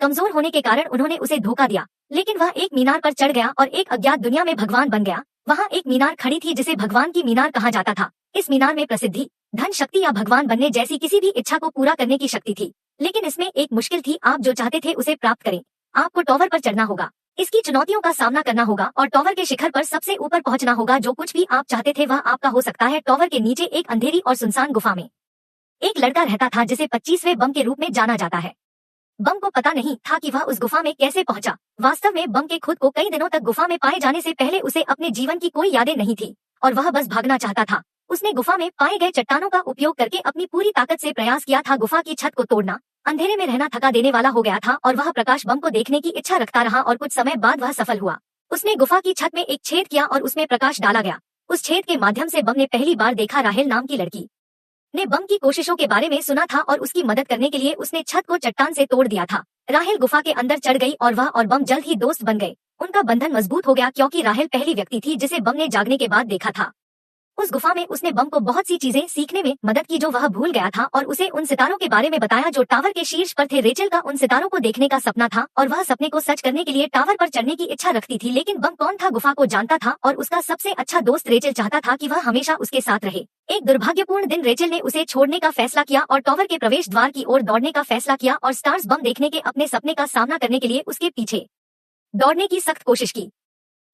कमजोर होने के कारण उन्होंने उसे धोखा दिया, लेकिन वह एक मीनार पर चढ़ गया और एक अज्ञात दुनिया में भगवान बन गया। वहाँ एक मीनार खड़ी थी जिसे भगवान की मीनार कहा जाता था। इस मीनार में प्रसिद्धि, धन, शक्ति या भगवान बनने जैसी किसी भी इच्छा को पूरा करने की शक्ति थी, लेकिन इसमें एक मुश्किल थी। आप जो चाहते थे उसे प्राप्त करें, आपको टॉवर पर चढ़ना होगा, इसकी चुनौतियों का सामना करना होगा और टॉवर के शिखर पर सबसे ऊपर पहुंचना होगा। जो कुछ भी आप चाहते थे वह आपका हो सकता है। टॉवर के नीचे एक अंधेरी और सुनसान गुफा में एक लड़का रहता था जिसे 25वें बम के रूप में जाना जाता है। बम को पता नहीं था कि वह उस गुफा में कैसे पहुंचा। वास्तव में बम के खुद को कई दिनों तक गुफा में पाए जाने से पहले उसे अपने जीवन की कोई यादें नहीं थी और वह बस भागना चाहता था। उसने गुफा में पाए गए चट्टानों का उपयोग करके अपनी पूरी ताकत से प्रयास किया था गुफा की छत को तोड़ना। अंधेरे में रहना थका देने वाला हो गया था और वह प्रकाश बम को देखने की इच्छा रखता रहा और कुछ समय बाद वह सफल हुआ। उसने गुफा की छत में एक छेद किया और उसमें प्रकाश डाला गया। उस छेद के माध्यम से बम ने पहली बार देखा। राहेल नाम की लड़की ने बम की कोशिशों के बारे में सुना था और उसकी मदद करने के लिए उसने छत को चट्टान से तोड़ दिया था। राहेल गुफा के अंदर चढ़ गई और वह और बम जल्द ही दोस्त बन गए। उनका बंधन मजबूत हो गया क्योंकि राहेल पहली व्यक्ति थी जिसे बम ने जागने के बाद देखा था। उस गुफा में उसने बम को बहुत सी चीजें सीखने में मदद की जो वह भूल गया था और उसे उन सितारों के बारे में बताया जो टावर के शीर्ष पर थे। रेचल का उन सितारों को देखने का सपना था और वह सपने को सच करने के लिए टावर पर चढ़ने की इच्छा रखती थी, लेकिन बम कौन था गुफा को जानता था और उसका सबसे अच्छा दोस्त रेचल चाहता था कि वह हमेशा उसके साथ रहे। एक दुर्भाग्यपूर्ण दिन रेचल ने उसे छोड़ने का फैसला किया और टावर के प्रवेश द्वार की ओर दौड़ने का फैसला किया और स्टार्स बम देखने के अपने सपने का सामना करने के लिए उसके पीछे दौड़ने की सख्त कोशिश की।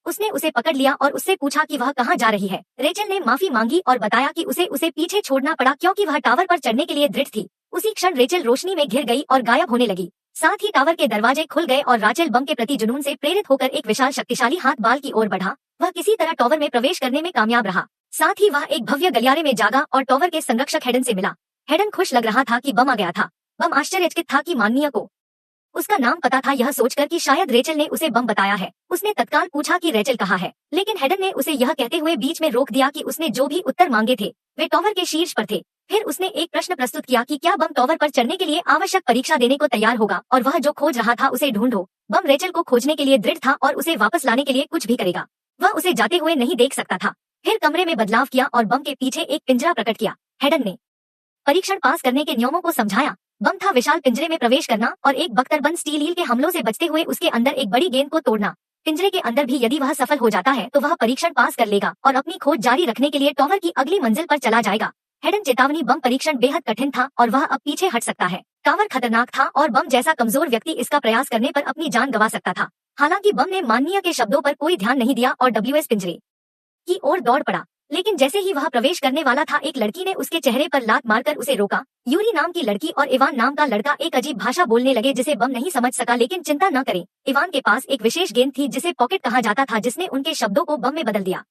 उसने उसे पकड़ लिया और उससे पूछा कि वह कहाँ जा रही है। रेचल ने माफी मांगी और बताया कि उसे पीछे छोड़ना पड़ा क्योंकि वह टावर पर चढ़ने के लिए दृढ़ थी। उसी क्षण रेचल रोशनी में घिर गई और गायब होने लगी। साथ ही टावर के दरवाजे खुल गए और राचेल बम के प्रति जुनून से प्रेरित होकर एक विशाल शक्तिशाली हाथ बाल की ओर बढ़ा। वह किसी तरह टावर में प्रवेश करने में कामयाब रहा। साथ ही वह एक भव्य गलियारे में जागा और टावर के संरक्षक हेडन से मिला। हेडन खुश लग रहा था कि बम आ गया था। बम आश्चर्यचकित था कि माननीय को उसका नाम पता था, यह सोचकर कि शायद रेचल ने उसे बम बताया है। उसने तत्काल पूछा कि रेचल कहाँ है, लेकिन हेडन ने उसे यह कहते हुए बीच में रोक दिया कि उसने जो भी उत्तर मांगे थे वे टावर के शीर्ष पर थे। फिर उसने एक प्रश्न प्रस्तुत किया कि क्या बम टावर पर चढ़ने के लिए आवश्यक परीक्षा देने को तैयार होगा और वह जो खोज रहा था उसे ढूंढो। बम रेचल को खोजने के लिए दृढ़ था और उसे वापस लाने के लिए कुछ भी करेगा। वह उसे जाते हुए नहीं देख सकता था। फिर कमरे में बदलाव किया और बम के पीछे एक पिंजरा प्रकट किया। हेडन ने परीक्षण पास करने के नियमों को समझाया। बम था विशाल पिंजरे में प्रवेश करना और एक बख्तरबंद स्टील ईल के हमलों से बचते हुए उसके अंदर एक बड़ी गेंद को तोड़ना। पिंजरे के अंदर भी यदि वह सफल हो जाता है तो वह परीक्षण पास कर लेगा और अपनी खोज जारी रखने के लिए टावर की अगली मंजिल पर चला जाएगा। हेडन चेतावनी, बम परीक्षण बेहद कठिन था और वह अब पीछे हट सकता है। टावर खतरनाक था और बम जैसा कमजोर व्यक्ति इसका प्रयास करने पर अपनी जान गंवा सकता था। हालांकि बम ने माननीय के शब्दों पर कोई ध्यान नहीं दिया और WS पिंजरे की ओर दौड़ पड़ा। लेकिन जैसे ही वह प्रवेश करने वाला था एक लड़की ने उसके चेहरे पर लात मारकर उसे रोका। यूरी नाम की लड़की और इवान नाम का लड़का एक अजीब भाषा बोलने लगे जिसे बम नहीं समझ सका, लेकिन चिंता न करें, इवान के पास एक विशेष गेंद थी जिसे पॉकेट कहा जाता था जिसने उनके शब्दों को बम में बदल दिया।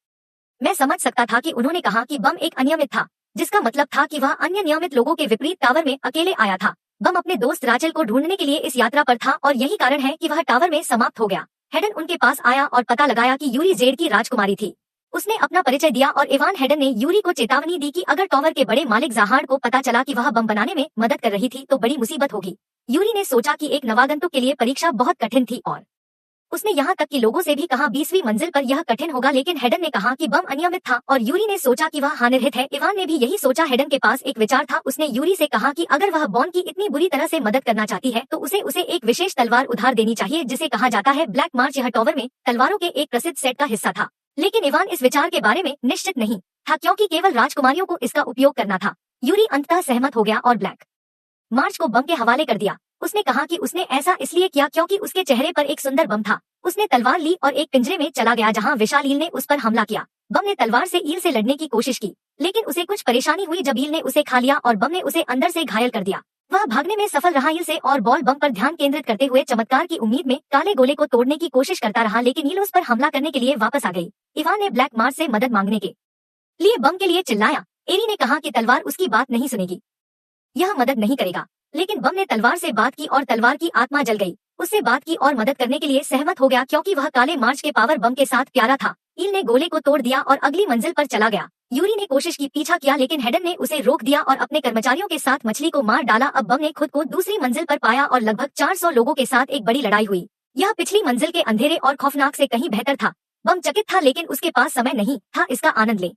मैं समझ सकता था कि उन्होंने कहा कि बम एक अनियमित था, जिसका मतलब था कि वह अन्य नियमित लोगों के विपरीत टावर में अकेले आया था। बम अपने दोस्त राचेल को ढूंढने के लिए इस यात्रा पर था और यही कारण है कि वह टावर में समाप्त हो गया। हेडन उनके पास आया और पता लगाया कि यूरी जेड की राजकुमारी थी। उसने अपना परिचय दिया और इवान हेडन ने यूरी को चेतावनी दी कि अगर टावर के बड़े मालिक ज़हार्ड को पता चला कि वह बम बनाने में मदद कर रही थी तो बड़ी मुसीबत होगी। यूरी ने सोचा कि एक नवागंतुक के लिए परीक्षा बहुत कठिन थी और उसने यहाँ तक कि लोगों से भी कहा 20वीं मंजिल पर यह कठिन होगा, लेकिन हेडन ने कहा कि बम अनियमित था और यूरी ने सोचा कि वह हानिरहित है। इवान ने भी यही सोचा। हेडन के पास एक विचार था। उसने यूरी से कहा कि अगर वह बॉन्ड की इतनी बुरी तरह से मदद करना चाहती है तो उसे एक विशेष तलवार उधार देनी चाहिए जिसे कहा जाता है ब्लैक मार्च। यह टावर में तलवारों के एक प्रसिद्ध सेट का हिस्सा था, लेकिन इवान इस विचार के बारे में निश्चित नहीं था क्योंकि केवल राजकुमारियों को इसका उपयोग करना था। यूरी अंततः सहमत हो गया और ब्लैक मार्च को बम के हवाले कर दिया। उसने कहा कि उसने ऐसा इसलिए किया क्योंकि उसके चेहरे पर एक सुंदर बम था। उसने तलवार ली और एक पिंजरे में चला गया जहां विशाल ईल ने उस पर हमला किया। बम ने तलवार से ईल से लड़ने की कोशिश की, लेकिन उसे कुछ परेशानी हुई जब ईल ने उसे खा लिया और बम ने उसे अंदर से घायल कर दिया। वह भागने में सफल रहा ईल से और बॉल बम पर ध्यान केंद्रित करते हुए चमत्कार की उम्मीद में काले गोले को तोड़ने की कोशिश करता रहा, लेकिन ईल उस पर हमला करने के लिए वापस आ गई। इवान ने ब्लैक मार्च से मदद मांगने के लिए बम के लिए चिल्लाया। एरी ने कहा कि तलवार उसकी बात नहीं सुनेगी, यह मदद नहीं करेगा, लेकिन बम ने तलवार से बात की और तलवार की आत्मा जल गई। उससे बात की और मदद करने के लिए सहमत हो गया क्योंकि वह काले मार्च के पावर बम के साथ प्यारा था। ईल ने गोले को तोड़ दिया और अगली मंजिल पर चला गया। यूरी ने कोशिश की पीछा किया, लेकिन हेडन ने उसे रोक दिया और अपने कर्मचारियों के साथ मछली को मार डाला। अब बम ने खुद को दूसरी मंजिल पर पाया और लगभग 400 लोगों के साथ एक बड़ी लड़ाई हुई। यह पिछली मंजिल के अंधेरे और खौफनाक से कहीं बेहतर था। बम चकित था, लेकिन उसके पास समय नहीं था इसका आनंद ले।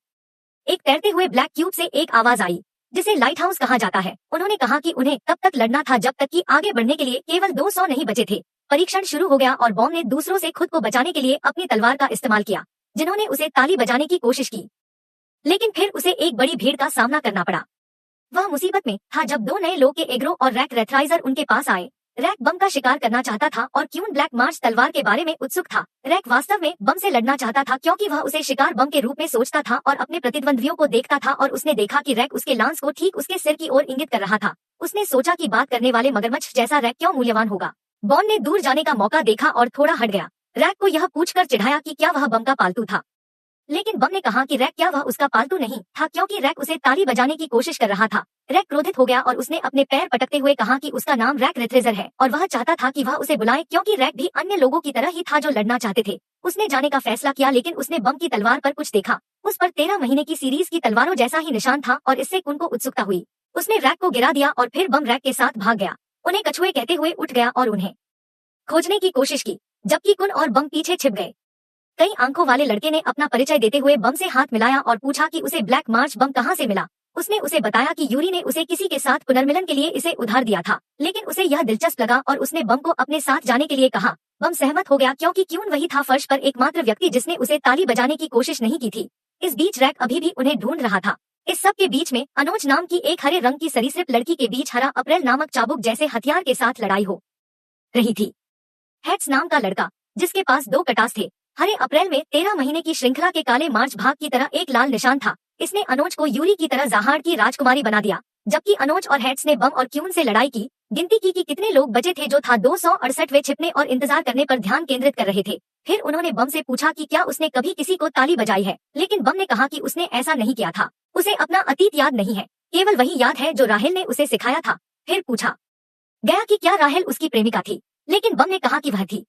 एक तैरते हुए ब्लैक क्यूब से एक आवाज आई, जिसे लाइट हाउस कहा जाता है। उन्होंने कहा कि उन्हें तब तक लड़ना था जब तक कि आगे बढ़ने के लिए केवल 200 नहीं बचे थे। परीक्षण शुरू हो गया और बॉम्ब ने दूसरों से खुद को बचाने के लिए अपनी तलवार का इस्तेमाल किया, जिन्होंने उसे ताली बजाने की कोशिश की, लेकिन फिर उसे एक बड़ी भीड़ का सामना करना पड़ा। वह मुसीबत में था जब 2 नए लोग के एग्रो और रैक रेथराइजर उनके पास आए। रैक बम का शिकार करना चाहता था और क्यून ब्लैक मार्च तलवार के बारे में उत्सुक था। रैक वास्तव में बम से लड़ना चाहता था क्योंकि वह उसे शिकार बम के रूप में सोचता था और अपने प्रतिद्वंद्वियों को देखता था और उसने देखा कि रैक उसके लांस को ठीक उसके सिर की ओर इंगित कर रहा था। उसने सोचा कि बात करने वाले मगरमच्छ जैसा रैक क्यों मूल्यवान होगा। बॉन ने दूर जाने का मौका देखा और थोड़ा हट गया। रैक को यह पूछकर चिढ़ाया कि क्या वह बम का पालतू था, लेकिन बम ने कहा कि रैक क्या वह उसका पालतू नहीं था क्योंकि रैक उसे ताली बजाने की कोशिश कर रहा था। रैक क्रोधित हो गया और उसने अपने पैर पटकते हुए कहा कि उसका नाम रैक रेथरेजर है और वह चाहता था कि वह उसे बुलाए क्योंकि रैक भी अन्य लोगों की तरह ही था जो लड़ना चाहते थे। उसने जाने का फैसला किया, लेकिन उसने बम की तलवार पर कुछ देखा। उस पर 13 महीने की सीरीज की तलवारों जैसा ही निशान था और इससे उनको उत्सुकता हुई। उसने रैक को गिरा दिया और फिर बम रैक के साथ भाग गया। उन्हें कछुए कहते हुए उठ गया और उन्हें खोजने की कोशिश की, जबकि कुन और बम पीछे छिप गए। कई आंखों वाले लड़के ने अपना परिचय देते हुए बम से हाथ मिलाया और पूछा कि उसे ब्लैक मार्च बम कहां से मिला। उसने उसे बताया कि यूरी ने उसे किसी के साथ पुनर्मिलन के लिए इसे उधार दिया था, लेकिन उसे यह दिलचस्प लगा और उसने बम को अपने साथ जाने के लिए कहा। बम सहमत हो गया क्योंकि क्यून वही था फर्श पर एकमात्र व्यक्ति जिसने उसे ताली बजाने की कोशिश नहीं की थी। इस बीच रैक अभी भी उन्हें ढूंढ रहा था। इस सब के बीच में अनोज नाम की एक हरे रंग की सरीसृप लड़की के बीच हरा अप्रैल नामक चाबुक जैसे हथियार के साथ लड़ाई हो रही थी। हेड्स नाम का लड़का, जिसके पास 2 कटास थे, हरे अप्रैल में 13 महीने की श्रृंखला के काले मार्च भाग की तरह एक लाल निशान था। इसने अनोज को यूरी की तरह जहाड़ की राजकुमारी बना दिया। जबकि अनोज और हेड्स ने बम और क्यून से लड़ाई की, गिनती की कि कितने लोग बचे थे, जो था 268। वे छिपने और इंतजार करने पर ध्यान केंद्रित कर रहे थे। फिर उन्होंने बम से पूछा कि क्या उसने कभी किसी को ताली बजाई है, लेकिन बम ने कहा कि उसने ऐसा नहीं किया था। उसे अपना अतीत याद नहीं है, केवल वही याद है जो राहेल ने उसे सिखाया था। फिर पूछा गया कि क्या राहेल उसकी प्रेमिका थी, लेकिन बम ने कहा कि वह थी।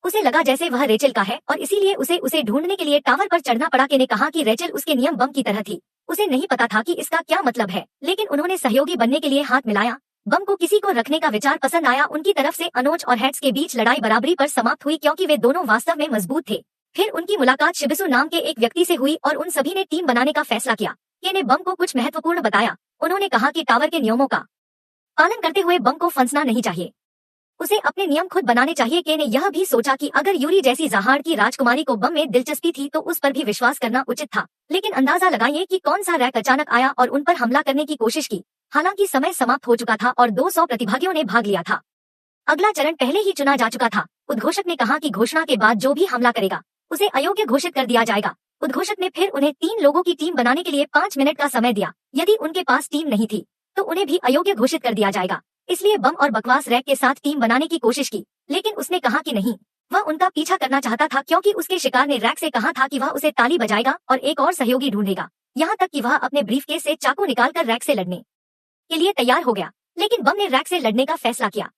उसे लगा जैसे वह रेचल का है और इसीलिए उसे ढूंढने के लिए टावर पर चढ़ना पड़ा। के ने कहा कि रेचल उसके नियम बम की तरह थी। उसे नहीं पता था कि इसका क्या मतलब है, लेकिन उन्होंने सहयोगी बनने के लिए हाथ मिलाया। बम को किसी को रखने का विचार पसंद आया। उनकी तरफ से अनोज और हेड्स के बीच लड़ाई बराबरी पर समाप्त हुई क्योंकि वे दोनों वास्तव में मजबूत थे। फिर उनकी मुलाकात शिबिसु नाम के एक व्यक्ति से हुई और उन सभी ने टीम बनाने का फैसला किया। के ने बम को कुछ महत्वपूर्ण बताया। उन्होंने कहा कि टावर के नियमों का पालन करते हुए बम को फंसना नहीं चाहिए, उसे अपने नियम खुद बनाने चाहिए। के ने यह भी सोचा कि अगर यूरी जैसी जहाड़ की राजकुमारी को बम में दिलचस्पी थी तो उस पर भी विश्वास करना उचित था। लेकिन अंदाजा लगाइए कि कौन सा रैक अचानक आया और उन पर हमला करने की कोशिश की। हालांकि समय समाप्त हो चुका था और 200 प्रतिभागियों ने भाग लिया था। अगला चरण पहले ही चुना जा चुका था। उद्घोषक ने कहा कि घोषणा के बाद जो भी हमला करेगा उसे अयोग्य घोषित कर दिया जाएगा। उद्घोषक ने फिर उन्हें 3 लोगों की टीम बनाने के लिए 5 मिनट का समय दिया। यदि उनके पास टीम नहीं थी तो उन्हें भी अयोग्य घोषित कर दिया जाएगा। इसलिए बम और बकवास रैक के साथ टीम बनाने की कोशिश की, लेकिन उसने कहा कि नहीं, वह उनका पीछा करना चाहता था क्योंकि उसके शिकार ने रैक से कहा था कि वह उसे ताली बजाएगा और एक और सहयोगी ढूंढेगा। यहाँ तक कि वह अपने ब्रीफकेस से चाकू निकालकर रैक से लड़ने के लिए तैयार हो गया, लेकिन बम ने रैक से लड़ने का फैसला किया।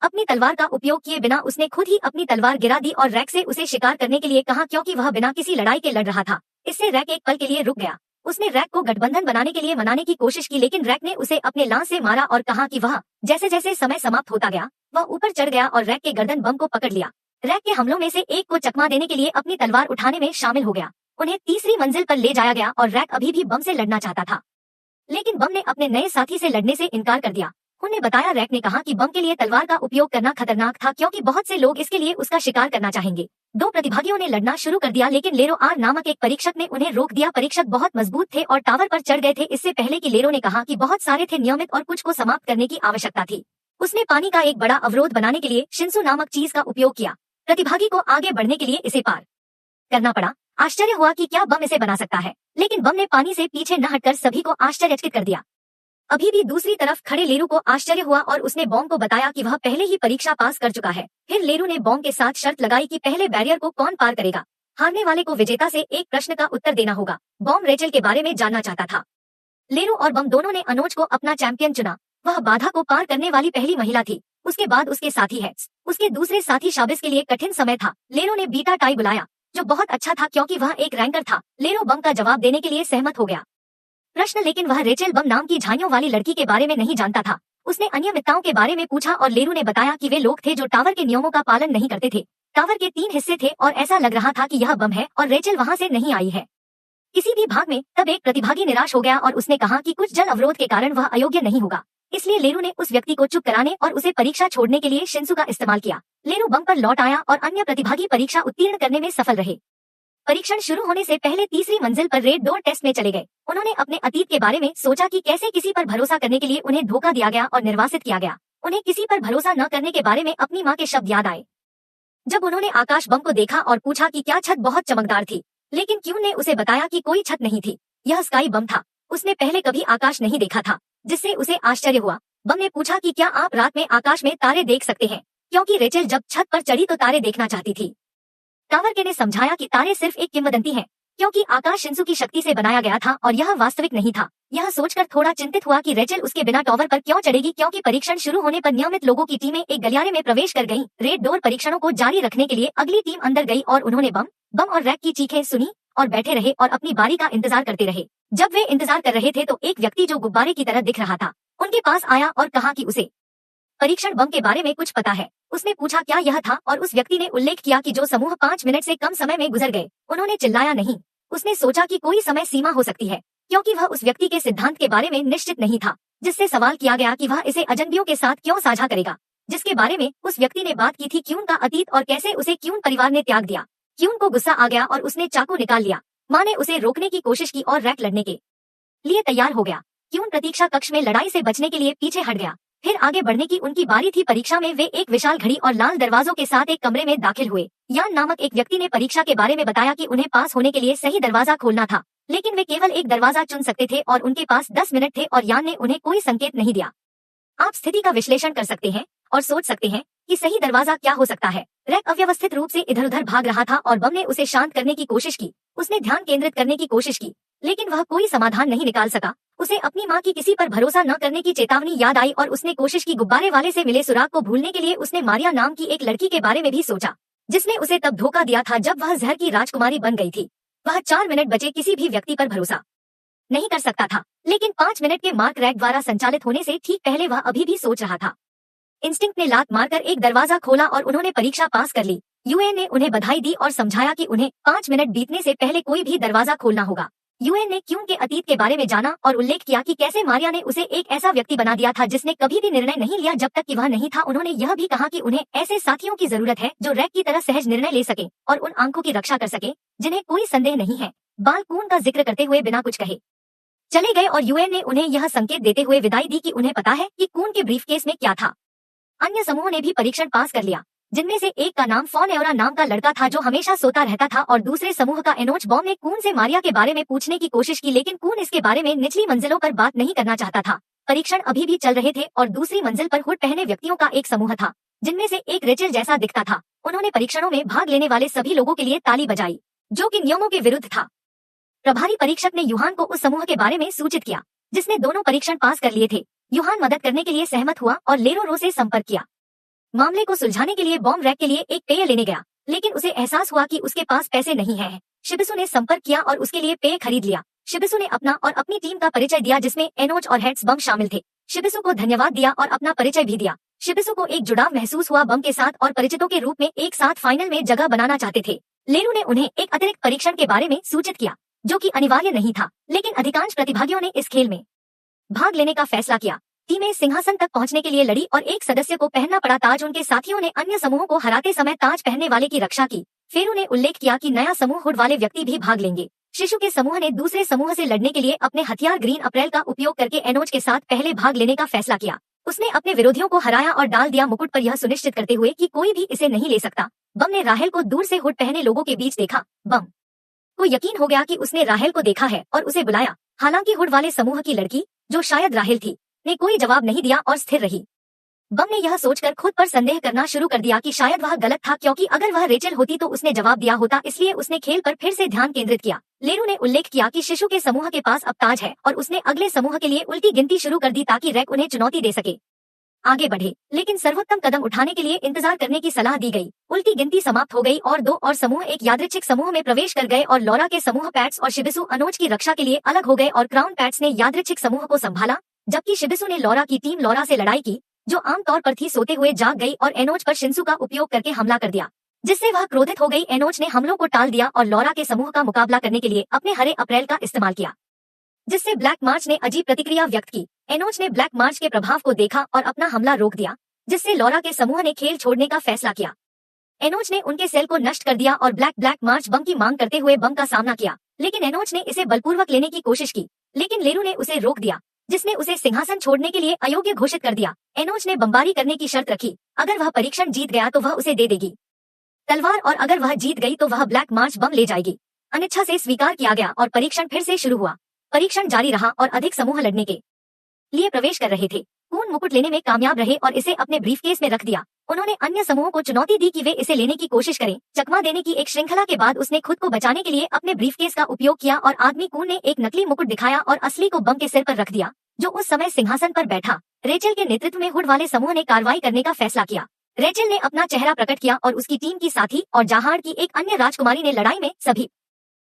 अपनी तलवार का उपयोग किए बिना उसने खुद ही अपनी तलवार गिरा दी और रैक से उसे शिकार करने के लिए कहा क्योंकि वह बिना किसी लड़ाई के लड़ रहा था। इससे रैक एक पल के लिए रुक गया। उसने रैक को गठबंधन बनाने के लिए मनाने की कोशिश की, लेकिन रैक ने उसे अपने लांस से मारा और कहा कि वह जैसे जैसे समय समाप्त होता गया वह ऊपर चढ़ गया और रैक के गर्दन बम को पकड़ लिया। रैक के हमलों में से एक को चकमा देने के लिए अपनी तलवार उठाने में शामिल हो गया। उन्हें तीसरी मंजिल पर ले जाया गया और रैक अभी भी बम से लड़ना चाहता था, लेकिन बम ने अपने नए साथी से लड़ने से इनकार कर दिया। उन्हें बताया रैक ने कहा कि बम के लिए तलवार का उपयोग करना खतरनाक था क्योंकि बहुत से लोग इसके लिए उसका शिकार करना चाहेंगे। 2 प्रतिभागियों ने लड़ना शुरू कर दिया, लेकिन लेरो आर नामक एक परीक्षक ने उन्हें रोक दिया। परीक्षक बहुत मजबूत थे और टावर पर चढ़ गए थे इससे पहले कि लेरो ने कहा कि बहुत सारे थे नियमित और कुछ को समाप्त करने की आवश्यकता थी। उसने पानी का एक बड़ा अवरोध बनाने के लिए शिंसु नामक चीज का उपयोग किया। प्रतिभागी को आगे बढ़ने के लिए इसे पार करना पड़ा। आश्चर्य हुआ कि क्या बम इसे बना सकता है, लेकिन बम ने पानी से पीछे न हटकर सभी को आश्चर्यचकित कर दिया। अभी भी दूसरी तरफ खड़े लेरू को आश्चर्य हुआ और उसने बॉम्ब को बताया कि वह पहले ही परीक्षा पास कर चुका है। फिर लेरू ने बॉम्ब के साथ शर्त लगाई कि पहले बैरियर को कौन पार करेगा। हारने वाले को विजेता से एक प्रश्न का उत्तर देना होगा। बॉम्ब रेचल के बारे में जानना चाहता था। लेरू और बम दोनों ने अनोज को अपना चैंपियन चुना। वह बाधा को पार करने वाली पहली महिला थी। उसके बाद उसके साथी हेड्स, उसके दूसरे साथी शाबिस के लिए कठिन समय था। लेरू ने बीटा टाई बुलाया, जो बहुत अच्छा था क्योंकि वह एक रैंकर था। लेरू बम का जवाब देने के लिए सहमत हो गया प्रश्न, लेकिन वह रेचल बम नाम की झाइयों वाली लड़की के बारे में नहीं जानता था। उसने अनियमितताओं के बारे में पूछा और लेरू ने बताया कि वे लोग थे जो टावर के नियमों का पालन नहीं करते थे। टावर के 3 हिस्से थे और ऐसा लग रहा था कि यह बम है और रेचल वहां से नहीं आई है। किसी भी भाग में। तब एक प्रतिभागी निराश हो गया और उसने कहा कि कुछ जल अवरोध के कारण वह अयोग्य नहीं होगा। इसलिए लेरू ने उस व्यक्ति को चुप कराने और उसे परीक्षा छोड़ने के लिए शिंसु का इस्तेमाल किया। लेरू बम पर लौट आया और अन्य प्रतिभागी परीक्षा उत्तीर्ण करने में सफल रहे। परीक्षण शुरू होने से पहले तीसरी मंजिल पर रेड डोर टेस्ट में चले गए। उन्होंने अपने अतीत के बारे में सोचा कि कैसे किसी पर भरोसा करने के लिए उन्हें धोखा दिया गया और निर्वासित किया गया। उन्हें किसी पर भरोसा न करने के बारे में अपनी माँ के शब्द याद आए जब उन्होंने आकाश बम को देखा और पूछा कि क्या छत बहुत चमकदार थी, लेकिन क्यून ने उसे बताया कि कोई छत नहीं थी, यह स्काई बम था। उसने पहले कभी आकाश नहीं देखा था, जिससे उसे आश्चर्य हुआ। बम ने पूछा कि क्या आप रात में आकाश में तारे देख सकते हैं, क्योंकि रेचल जब छत पर चढ़ी तो तारे देखना चाहती थी। टावर के ने समझाया कि तारे सिर्फ एक किंवदंती है, क्योंकि आकाश शिंसु की शक्ति से बनाया गया था और यह वास्तविक नहीं था। यह सोचकर थोड़ा चिंतित हुआ कि रेचल उसके बिना टावर पर क्यों चढ़ेगी, क्योंकि परीक्षण शुरू होने पर नियमित लोगों की टीमें एक गलियारे में प्रवेश कर गईं। रेड डोर परीक्षणों को जारी रखने के लिए अगली टीम अंदर गई और उन्होंने बम और रैक की चीखें सुनी और बैठे रहे और अपनी बारी का इंतजार करते रहे। जब वे इंतजार कर रहे थे तो एक व्यक्ति जो गुब्बारे की तरह दिख रहा था उनके पास आया और कहा कि उसे परीक्षण बम के बारे में कुछ पता है। उसने पूछा क्या यह था और उस व्यक्ति ने उल्लेख किया कि जो समूह 5 मिनट से कम समय में गुजर गए। उन्होंने चिल्लाया नहीं। उसने सोचा कि कोई समय सीमा हो सकती है, क्योंकि वह उस व्यक्ति के सिद्धांत के बारे में निश्चित नहीं था, जिससे सवाल किया गया कि वह इसे अजनबियों के साथ क्यों साझा करेगा, जिसके बारे में उस व्यक्ति ने बात की थी क्यून का अतीत और कैसे उसे क्यून परिवार ने त्याग दिया। क्यून को गुस्सा आ गया और उसने चाकू निकाल लिया। माँ ने उसे रोकने की कोशिश की और रैक लड़ने के लिए तैयार हो गया। क्यून प्रतीक्षा कक्ष में लड़ाई से बचने के लिए पीछे हट गया। फिर आगे बढ़ने की उनकी बारी थी। परीक्षा में वे एक विशाल घड़ी और लाल दरवाजों के साथ एक कमरे में दाखिल हुए। यान नामक एक व्यक्ति ने परीक्षा के बारे में बताया कि उन्हें पास होने के लिए सही दरवाजा खोलना था, लेकिन वे केवल एक दरवाजा चुन सकते थे और उनके पास 10 मिनट थे और यान ने उन्हें कोई संकेत नहीं दिया। आप स्थिति का विश्लेषण कर सकते हैं और सोच सकते हैं कि सही दरवाजा क्या हो सकता है। रैक अव्यवस्थित रूप से इधर उधर भाग रहा था और बम ने उसे शांत करने की कोशिश की। उसने ध्यान केंद्रित करने की कोशिश की, लेकिन वह कोई समाधान नहीं निकाल सका। उसे अपनी माँ की किसी पर भरोसा न करने की चेतावनी याद आई और उसने कोशिश की। गुब्बारे वाले से मिले सुराग को भूलने के लिए उसने मारिया नाम की एक लड़की के बारे में भी सोचा, जिसने उसे तब धोखा दिया था जब वह जहर की राजकुमारी बन गई थी। वह 4 मिनट बचे किसी भी व्यक्ति पर भरोसा नहीं कर सकता था, लेकिन 5 मिनट के मार्क रैक द्वारा संचालित होने से ठीक पहले वह अभी भी सोच रहा था। इंस्टिंक्ट ने लात मारकर एक दरवाजा खोला और उन्होंने परीक्षा पास कर ली। यूएन ने उन्हें बधाई दी और समझाया कि उन्हें 5 मिनट बीतने से पहले कोई भी दरवाजा खोलना होगा। यूएन ने क्यून के अतीत के बारे में जाना और उल्लेख किया कि कैसे मारिया ने उसे एक ऐसा व्यक्ति बना दिया था जिसने कभी भी निर्णय नहीं लिया जब तक कि वह नहीं था। उन्होंने यह भी कहा कि उन्हें ऐसे साथियों की जरूरत है जो रैक की तरह सहज निर्णय ले सके और उन आंखों की रक्षा कर सके जिन्हें कोई संदेह नहीं है। बाल कून का जिक्र करते हुए बिना कुछ कहे चले गए और यूएन ने उन्हें यह संकेत देते हुए विदाई दी कि उन्हें पता है कि कून के ब्रीफकेस में क्या था। अन्य समूह ने भी परीक्षण पास कर लिया, जिनमें से एक का नाम फॉन एवरा नाम का लड़का था जो हमेशा सोता रहता था और दूसरे समूह का एनोच बॉम ने कून से मारिया के बारे में पूछने की कोशिश की, लेकिन कून इसके बारे में निचली मंजिलों पर बात नहीं करना चाहता था। परीक्षण अभी भी चल रहे थे और दूसरी मंजिल पर हुड पहने व्यक्तियों का एक समूह था, जिनमें से एक रेचल जैसा दिखता था। उन्होंने परीक्षणों में भाग लेने वाले सभी लोगों के लिए ताली बजाई, जो कि नियमों के विरुद्ध था। प्रभारी परीक्षक ने यूहान को उस समूह के बारे में सूचित किया जिसने दोनों परीक्षण पास कर लिए थे। यूहान मदद करने के लिए सहमत हुआ और लेरोरो से संपर्क किया। मामले को सुलझाने के लिए बॉम्ब रैक के लिए एक पेय लेने गया, लेकिन उसे एहसास हुआ कि उसके पास पैसे नहीं है। शिबिसु ने संपर्क किया और उसके लिए पेय खरीद लिया। शिबिसु ने अपना और अपनी टीम का परिचय दिया जिसमें एनोच और हेड्स बम शामिल थे। शिबिसु को धन्यवाद दिया और अपना परिचय भी दिया। शिबिसु को एक जुड़ाव महसूस हुआ बम के साथ और परिचितों के रूप में एक साथ फाइनल में जगह बनाना चाहते थे। लेरू ने उन्हें एक अतिरिक्त परीक्षण के बारे में सूचित किया जो कि अनिवार्य नहीं था, लेकिन अधिकांश प्रतिभागियों ने इस खेल में भाग लेने का फैसला किया। टीमें सिंहासन तक पहुंचने के लिए लड़ी और एक सदस्य को पहनना पड़ा ताज। उनके साथियों ने अन्य समूहों को हराते समय ताज पहनने वाले की रक्षा की। फेरू ने उल्लेख किया कि नया समूह हुड वाले व्यक्ति भी भाग लेंगे। शिशु के समूह ने दूसरे समूह से लड़ने के लिए अपने हथियार ग्रीन अप्रैल का उपयोग करके एनोच के साथ पहले भाग लेने का फैसला किया। उसने अपने विरोधियों को हराया और डाल दिया मुकुट पर, यह सुनिश्चित करते हुए कि कोई भी इसे नहीं ले सकता। बम ने राहेल को दूर से हुड पहने लोगों के बीच देखा। बम को यकीन हो गया कि उसने राहेल को देखा है और उसे बुलाया। हालांकि हुड वाले समूह की लड़की, जो शायद राहेल थी, ने कोई जवाब नहीं दिया और स्थिर रही। बम ने यह सोचकर खुद पर संदेह करना शुरू कर दिया कि शायद वह गलत था, क्योंकि अगर वह रेचल होती तो उसने जवाब दिया होता। इसलिए उसने खेल पर फिर से ध्यान केंद्रित किया। लेरू ने उल्लेख किया कि शिशु के समूह के पास अब ताज है और उसने अगले समूह के लिए उल्टी गिनती शुरू कर दी ताकि रैक उन्हें चुनौती दे सके आगे बढ़े, लेकिन सर्वोत्तम कदम उठाने के लिए इंतजार करने की सलाह दी गई। उल्टी गिनती समाप्त हो गई और 2 और समूह एक यादृच्छिक समूह में प्रवेश कर गए और लॉरा के समूह पैट्स और शिबिसु अनोज की रक्षा के लिए अलग हो गए और क्राउन पैट्स ने यादृच्छिक समूह को संभाला, जबकि शिबिसु ने लॉरा की टीम लॉरा से लड़ाई की, जो आमतौर पर थी सोते हुए जाग गई और एनोज पर शिंसु का उपयोग करके हमला कर दिया। जिससे वह क्रोधित हो गई। एनोच ने हमलों को टाल दिया और लॉरा के समूह का मुकाबला करने के लिए अपने हरे अप्रैल का इस्तेमाल किया, जिससे ब्लैक मार्च ने अजीब प्रतिक्रिया व्यक्त की। एनोच ने ब्लैक मार्च के प्रभाव को देखा और अपना हमला रोक दिया, जिससे लॉरा के समूह ने खेल छोड़ने का फैसला किया। एनोच ने उनके सेल को नष्ट कर दिया और ब्लैक मार्च बम की मांग करते हुए बम का सामना किया, लेकिन एनोच ने इसे बलपूर्वक लेने की कोशिश की, लेकिन लेरू ने उसे रोक दिया, जिसने उसे सिंहासन छोड़ने के लिए अयोग्य घोषित कर दिया। एनोच ने बमबारी करने की शर्त रखी, अगर वह परीक्षण जीत गया तो वह उसे दे देगी तलवार, और अगर वह जीत गई तो वह ब्लैक मार्च बम ले जाएगी। अनिच्छा से स्वीकार किया गया और परीक्षण फिर से शुरू हुआ। परीक्षण जारी रहा और अधिक समूह लड़ने के लिए प्रवेश कर रहे थे। कून मुकुट लेने में कामयाब रहे और इसे अपने ब्रीफकेस में रख दिया। उन्होंने अन्य समूहों को चुनौती दी कि वे इसे लेने की कोशिश करें। चकमा देने की एक श्रृंखला के बाद उसने खुद को बचाने के लिए अपने ब्रीफकेस का उपयोग किया और आदमी कून ने एक नकली मुकुट दिखाया और असली को बम के सिर पर रख दिया, जो उस समय सिंहासन पर बैठा। रेचल के नेतृत्व में हुड वाले समूह ने कार्रवाई करने का फैसला किया। रेचल ने अपना चेहरा प्रकट किया और उसकी टीम की साथी और जहाड़ की एक अन्य राजकुमारी ने लड़ाई में सभी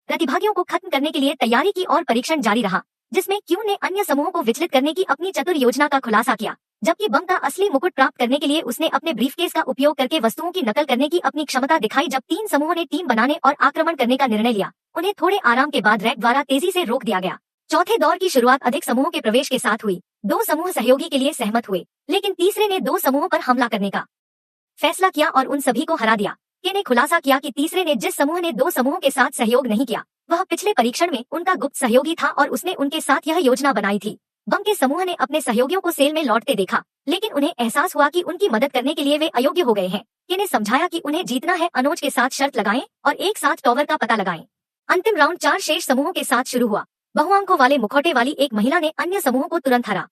प्रतिभागियों को खत्म करने के लिए तैयारी की और परीक्षण जारी रहा, जिसमें क्यून ने अन्य समूहों को विचलित करने की अपनी चतुर योजना का खुलासा किया, जबकि बम का असली मुकुट प्राप्त करने के लिए उसने अपने ब्रीफकेस का उपयोग करके वस्तुओं की नकल करने की अपनी क्षमता दिखाई। जब 3 समूहों ने टीम बनाने और आक्रमण करने का निर्णय लिया, उन्हें थोड़े आराम के बाद रैक द्वारा तेजी से रोक दिया गया। चौथे दौर की शुरुआत अधिक समूहों के प्रवेश के साथ हुई। 2 समूह सहयोगी के लिए सहमत हुए, लेकिन तीसरे ने 2 समूहों पर हमला करने का फैसला किया और उन सभी को हरा दिया। के ने खुलासा किया कि तीसरे ने जिस समूह ने 2 समूहों के साथ सहयोग नहीं किया, वह पिछले परीक्षण में उनका गुप्त सहयोगी था और उसने उनके साथ यह योजना बनाई थी। बम के समूह ने अपने सहयोगियों को सेल में लौटते देखा, लेकिन उन्हें एहसास हुआ कि उनकी मदद करने के लिए वे अयोग्य हो गए हैं। के ने समझाया कि उन्हें जीतना है। अनोज के साथ शर्त लगाएं और एक साथ टॉवर का पता लगाएं। अंतिम राउंड 4 शेष समूहों के साथ शुरू हुआ। बहुआंकों वाले मुखौटे वाली एक महिला ने अन्य समूहों को तुरंत हरा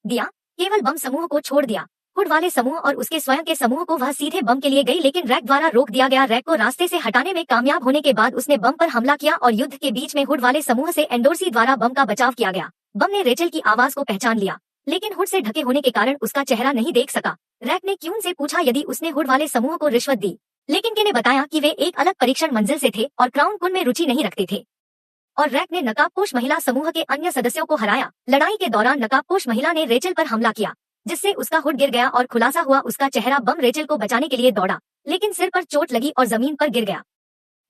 दिया, केवल बम समूह को छोड़ दिया। हुड वाले समूह और उसके स्वयं के समूह को वह सीधे बम के लिए गई, लेकिन रैक द्वारा रोक दिया गया। रैक को रास्ते से हटाने में कामयाब होने के बाद उसने बम पर हमला किया और युद्ध के बीच में हुड वाले समूह से एंडोर्सी द्वारा बम का बचाव किया गया। बम ने रेचल की आवाज को पहचान लिया, लेकिन हुड से ढके होने के कारण उसका चेहरा नहीं देख सका। रैक ने क्यून से पूछा यदि उसने हुड वाले समूह को रिश्वत दी, लेकिन के ने बताया कि वे एक अलग परीक्षण मंजिल से थे और क्राउन कुन में रुचि नहीं रखते थे। और रैक ने नकाबपोश महिला समूह के अन्य सदस्यों को हराया। लड़ाई के दौरान नकाबपोश महिला ने रेचल पर हमला किया, जिससे उसका हुड गिर गया और खुलासा हुआ उसका चेहरा। बम रेचल को बचाने के लिए दौड़ा, लेकिन सिर पर चोट लगी और जमीन पर गिर गया।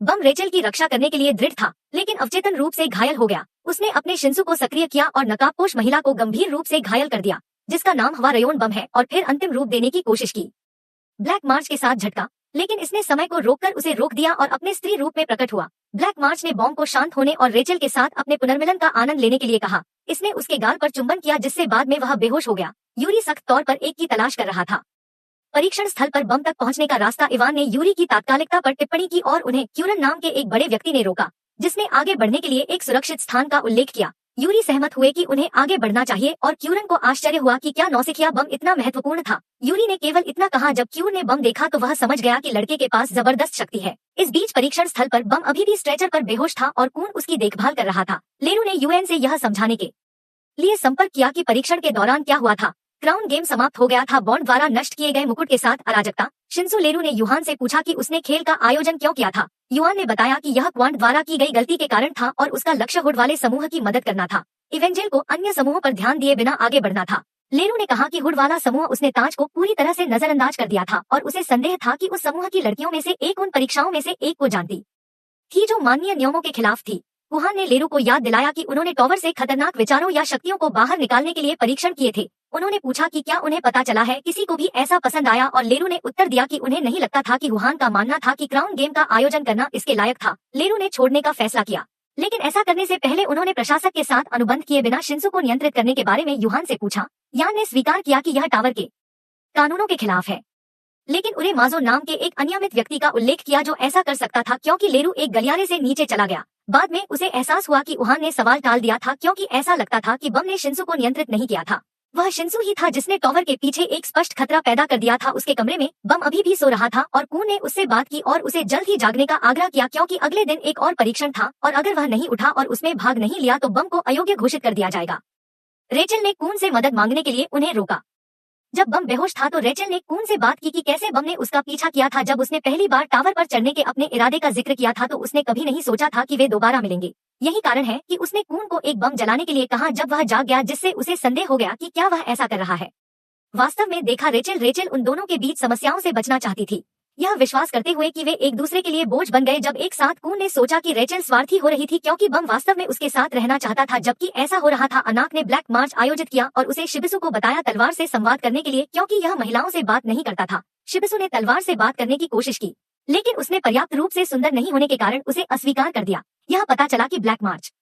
बम रेचल की रक्षा करने के लिए दृढ़ था, लेकिन अवचेतन रूप से घायल हो गया। उसने अपने शिंसु को सक्रिय किया और नकाबपोश महिला को गंभीर रूप से घायल कर दिया, जिसका नाम हवा रयोन बम है, और फिर अंतिम रूप देने की कोशिश की ब्लैक मार्च के साथ झटका, लेकिन इसने समय को रोककर उसे रोक दिया और अपने स्त्री रूप में प्रकट हुआ। ब्लैक मार्च ने बॉम्ब को शांत होने और रेचल के साथ अपने पुनर्मिलन का आनंद लेने के लिए कहा। इसने उसके गाल पर चुंबन किया, जिससे बाद में वह बेहोश हो गया। यूरी सख्त तौर पर एक की तलाश कर रहा था। परीक्षण स्थल पर बम तक पहुंचने का रास्ता इवान ने यूरी की तात्कालिकता पर टिप्पणी की और उन्हें क्यूरन नाम के एक बड़े व्यक्ति ने रोका, जिसने आगे बढ़ने के लिए एक सुरक्षित स्थान का उल्लेख किया। यूरी सहमत हुए कि उन्हें आगे बढ़ना चाहिए और क्यूरन को आश्चर्य हुआ कि क्या नौसिखिया बम इतना महत्वपूर्ण था। यूरी ने केवल इतना कहा, जब क्यूरन ने बम देखा तो वह समझ गया कि लड़के के पास जबरदस्त शक्ति है। इस बीच परीक्षण स्थल पर बम अभी भी स्ट्रेचर पर बेहोश था और कून उसकी देखभाल कर रहा था। लेरू ने यूएन से यह समझाने के लिए संपर्क किया कि परीक्षण के दौरान क्या हुआ था। क्राउन गेम समाप्त हो गया था। बॉन्ड द्वारा नष्ट किए गए मुकुट के साथ अराजकता। शिंसु लेरू ने युहान से पूछा कि उसने खेल का आयोजन क्यों किया था। युहान ने बताया कि यह क्वांट द्वारा की गई गलती के कारण था और उसका लक्ष्य हुड वाले समूह की मदद करना था। इवेंजल को अन्य समूहों पर ध्यान दिए बिना आगे बढ़ना था। लेरू ने कहा कि हुड वाला समूह उसने ताज को पूरी तरह से नजरअंदाज कर दिया था और उसे संदेह था कि उस समूह की लड़कियों में से एक उन परीक्षाओं में से एक को जानती थी जो माननीय नियमों के खिलाफ थी। वुहान ने लेरू को याद दिलाया कि उन्होंने टॉवर से खतरनाक विचारों या शक्तियों को बाहर निकालने के लिए परीक्षण किए थे। उन्होंने पूछा कि क्या उन्हें पता चला है किसी को भी ऐसा पसंद आया, और लेरू ने उत्तर दिया कि उन्हें नहीं लगता था कि वुहान का मानना था कि क्राउन गेम का आयोजन करना इसके लायक था। लेरू ने छोड़ने का फैसला किया, लेकिन ऐसा करने से पहले उन्होंने प्रशासक के साथ अनुबंध किए बिना शिंसु को नियंत्रित करने के बारे में युहान से पूछा। यान ने स्वीकार किया कि यह टावर के कानूनों के खिलाफ है, लेकिन उरे माजो नाम के एक अनियमित व्यक्ति का उल्लेख किया जो ऐसा कर सकता था, क्योंकि लेरू एक गलियारे से नीचे चला गया। बाद में उसे एहसास हुआ कि वुहान ने सवाल टाल दिया था, क्योंकि ऐसा लगता था कि बम ने शिंसु को नियंत्रित नहीं किया था। वह शिंसु ही था जिसने टॉवर के पीछे एक स्पष्ट खतरा पैदा कर दिया था। उसके कमरे में बम अभी भी सो रहा था और कून ने उससे बात की और उसे जल्द ही जागने का आग्रह किया, क्योंकि अगले दिन एक और परीक्षण था और अगर वह नहीं उठा और उसमें भाग नहीं लिया तो बम को अयोग्य घोषित कर दिया जाएगा। रेचल ने कून से मदद मांगने के लिए उन्हें रोका। जब बम बेहोश था तो रेचल ने कून से बात की कि कैसे बम ने उसका पीछा किया था। जब उसने पहली बार टावर पर चढ़ने के अपने इरादे का जिक्र किया था तो उसने कभी नहीं सोचा था कि वे दोबारा मिलेंगे। यही कारण है कि उसने कून को एक बम जलाने के लिए कहा जब वह जाग गया, जिससे उसे संदेह हो गया कि क्या वह ऐसा कर रहा है। वास्तव में देखा रेचल उन दोनों के बीच समस्याओं से बचना चाहती थी, यह विश्वास करते हुए कि वे एक दूसरे के लिए बोझ बन गए जब एक साथ कून ने सोचा कि रेचल स्वार्थी हो रही थी क्योंकि बम वास्तव में उसके साथ रहना चाहता था जबकि ऐसा हो रहा था। अनाक ने ब्लैक मार्च आयोजित किया और उसे शिबिसु को बताया तलवार से संवाद करने के लिए क्योंकि यह महिलाओं से बात नहीं करता था। शिबिसु ने तलवार से बात करने की कोशिश की लेकिन उसने पर्याप्त रूप से सुंदर नहीं होने के कारण उसे अस्वीकार कर दिया। यह पता चला कि ब्लैक मार्च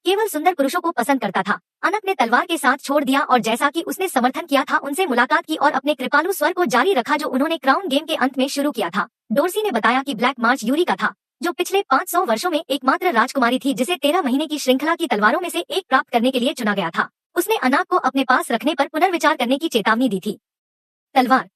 केवल सुंदर पुरुषों को पसंद करता था। अनक ने तलवार के साथ छोड़ दिया और जैसा कि उसने समर्थन किया था उनसे मुलाकात की और अपने कृपालु स्वर को जारी रखा जो उन्होंने क्राउन गेम के अंत में शुरू किया था। डोर्सी ने बताया कि ब्लैक मार्च यूरी का था जो पिछले 500 वर्षों में एकमात्र राजकुमारी थी जिसे 13 महीने की श्रृंखला की तलवारों में से एक प्राप्त करने के लिए चुना गया था। उसने अनाक को अपने पास रखने पर पुनर्विचार करने की चेतावनी दी थी। तलवार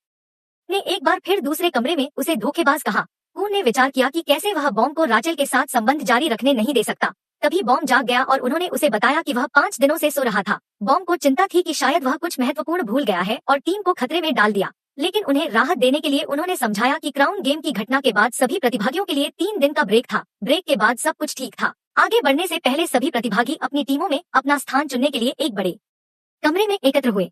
ने एक बार फिर दूसरे कमरे में उसे धोखेबाज कहा। कून ने विचार किया कि कैसे वह बॉम्ब को राचेल के साथ संबंध जारी रखने नहीं दे सकता। तभी बॉम्ब जाग गया और उन्होंने उसे बताया कि वह 5 दिनों से सो रहा था। बॉम्ब को चिंता थी कि शायद वह कुछ महत्वपूर्ण भूल गया है और टीम को खतरे में डाल दिया, लेकिन उन्हें राहत देने के लिए उन्होंने समझाया कि क्राउन गेम की घटना के बाद सभी प्रतिभागियों के लिए 3 दिन का ब्रेक था। ब्रेक के बाद सब कुछ ठीक था। आगे बढ़ने से पहले सभी प्रतिभागी अपनी टीमों में अपना स्थान चुनने के लिए एक बड़े कमरे में एकत्र हुए।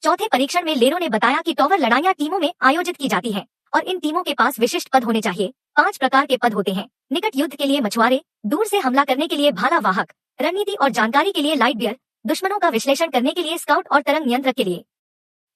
चौथे परीक्षण में लेरो ने बताया कि टॉवर लड़ाइयां टीमों में आयोजित की जाती है और इन टीमों के पास विशिष्ट पद होने चाहिए। 5 प्रकार के पद होते हैं। निकट युद्ध के लिए मछुआरे, दूर से हमला करने के लिए भाला वाहक, रणनीति और जानकारी के लिए लाइट बियर, दुश्मनों का विश्लेषण करने के लिए स्काउट और तरंग नियंत्रक के लिए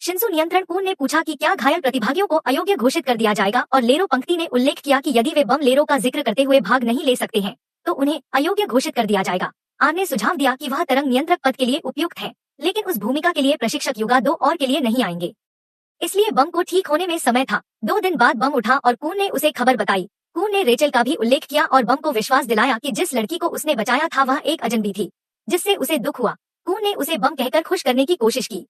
शिंसु नियंत्रण। कून ने पूछा कि क्या घायल प्रतिभागियों को अयोग्य घोषित कर दिया जाएगा और लेरो पंक्ति ने उल्लेख किया कि यदि वे बम लेरो का जिक्र करते हुए भाग नहीं ले सकते हैं तो उन्हें अयोग्य घोषित कर दिया जाएगा। आर ने सुझाव दिया कि वह तरंग नियंत्रक पद के लिए उपयुक्त है लेकिन उस भूमिका के लिए प्रशिक्षक युगा 2 और के लिए नहीं आएंगे, इसलिए बम को ठीक होने में समय था। 2 दिन बाद बम उठा और कून ने उसे खबर बताई। कून ने रेचल का भी उल्लेख किया और बम को विश्वास दिलाया कि जिस लड़की को उसने बचाया था वह एक अजनबी थी जिससे उसे दुख हुआ। कून ने उसे बम कहकर खुश करने की कोशिश की।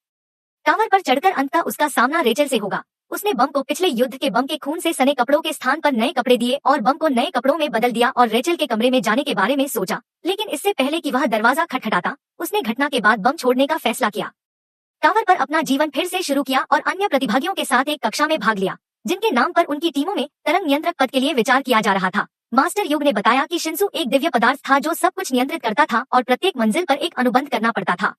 टावर पर चढ़कर अंततः उसका सामना रेचल से होगा। उसने बम को पिछले युद्ध के बम के खून से सने कपड़ों के स्थान पर नए कपड़े दिए और बम को नए कपड़ों में बदल दिया और रेचल के कमरे में जाने के बारे में सोचा, लेकिन इससे पहले कि वह दरवाजा खटखटाता उसने घटना के बाद बम छोड़ने का फैसला किया। टावर पर अपना जीवन फिर से शुरू किया और अन्य प्रतिभागियों के साथ एक कक्षा में भाग लिया जिनके नाम पर उनकी टीमों में तरंग नियंत्रक पद के लिए विचार किया जा रहा था। मास्टर युग ने बताया कि शिंसु एक दिव्य पदार्थ था जो सब कुछ नियंत्रित करता था और प्रत्येक मंजिल पर एक अनुबंध करना पड़ता था।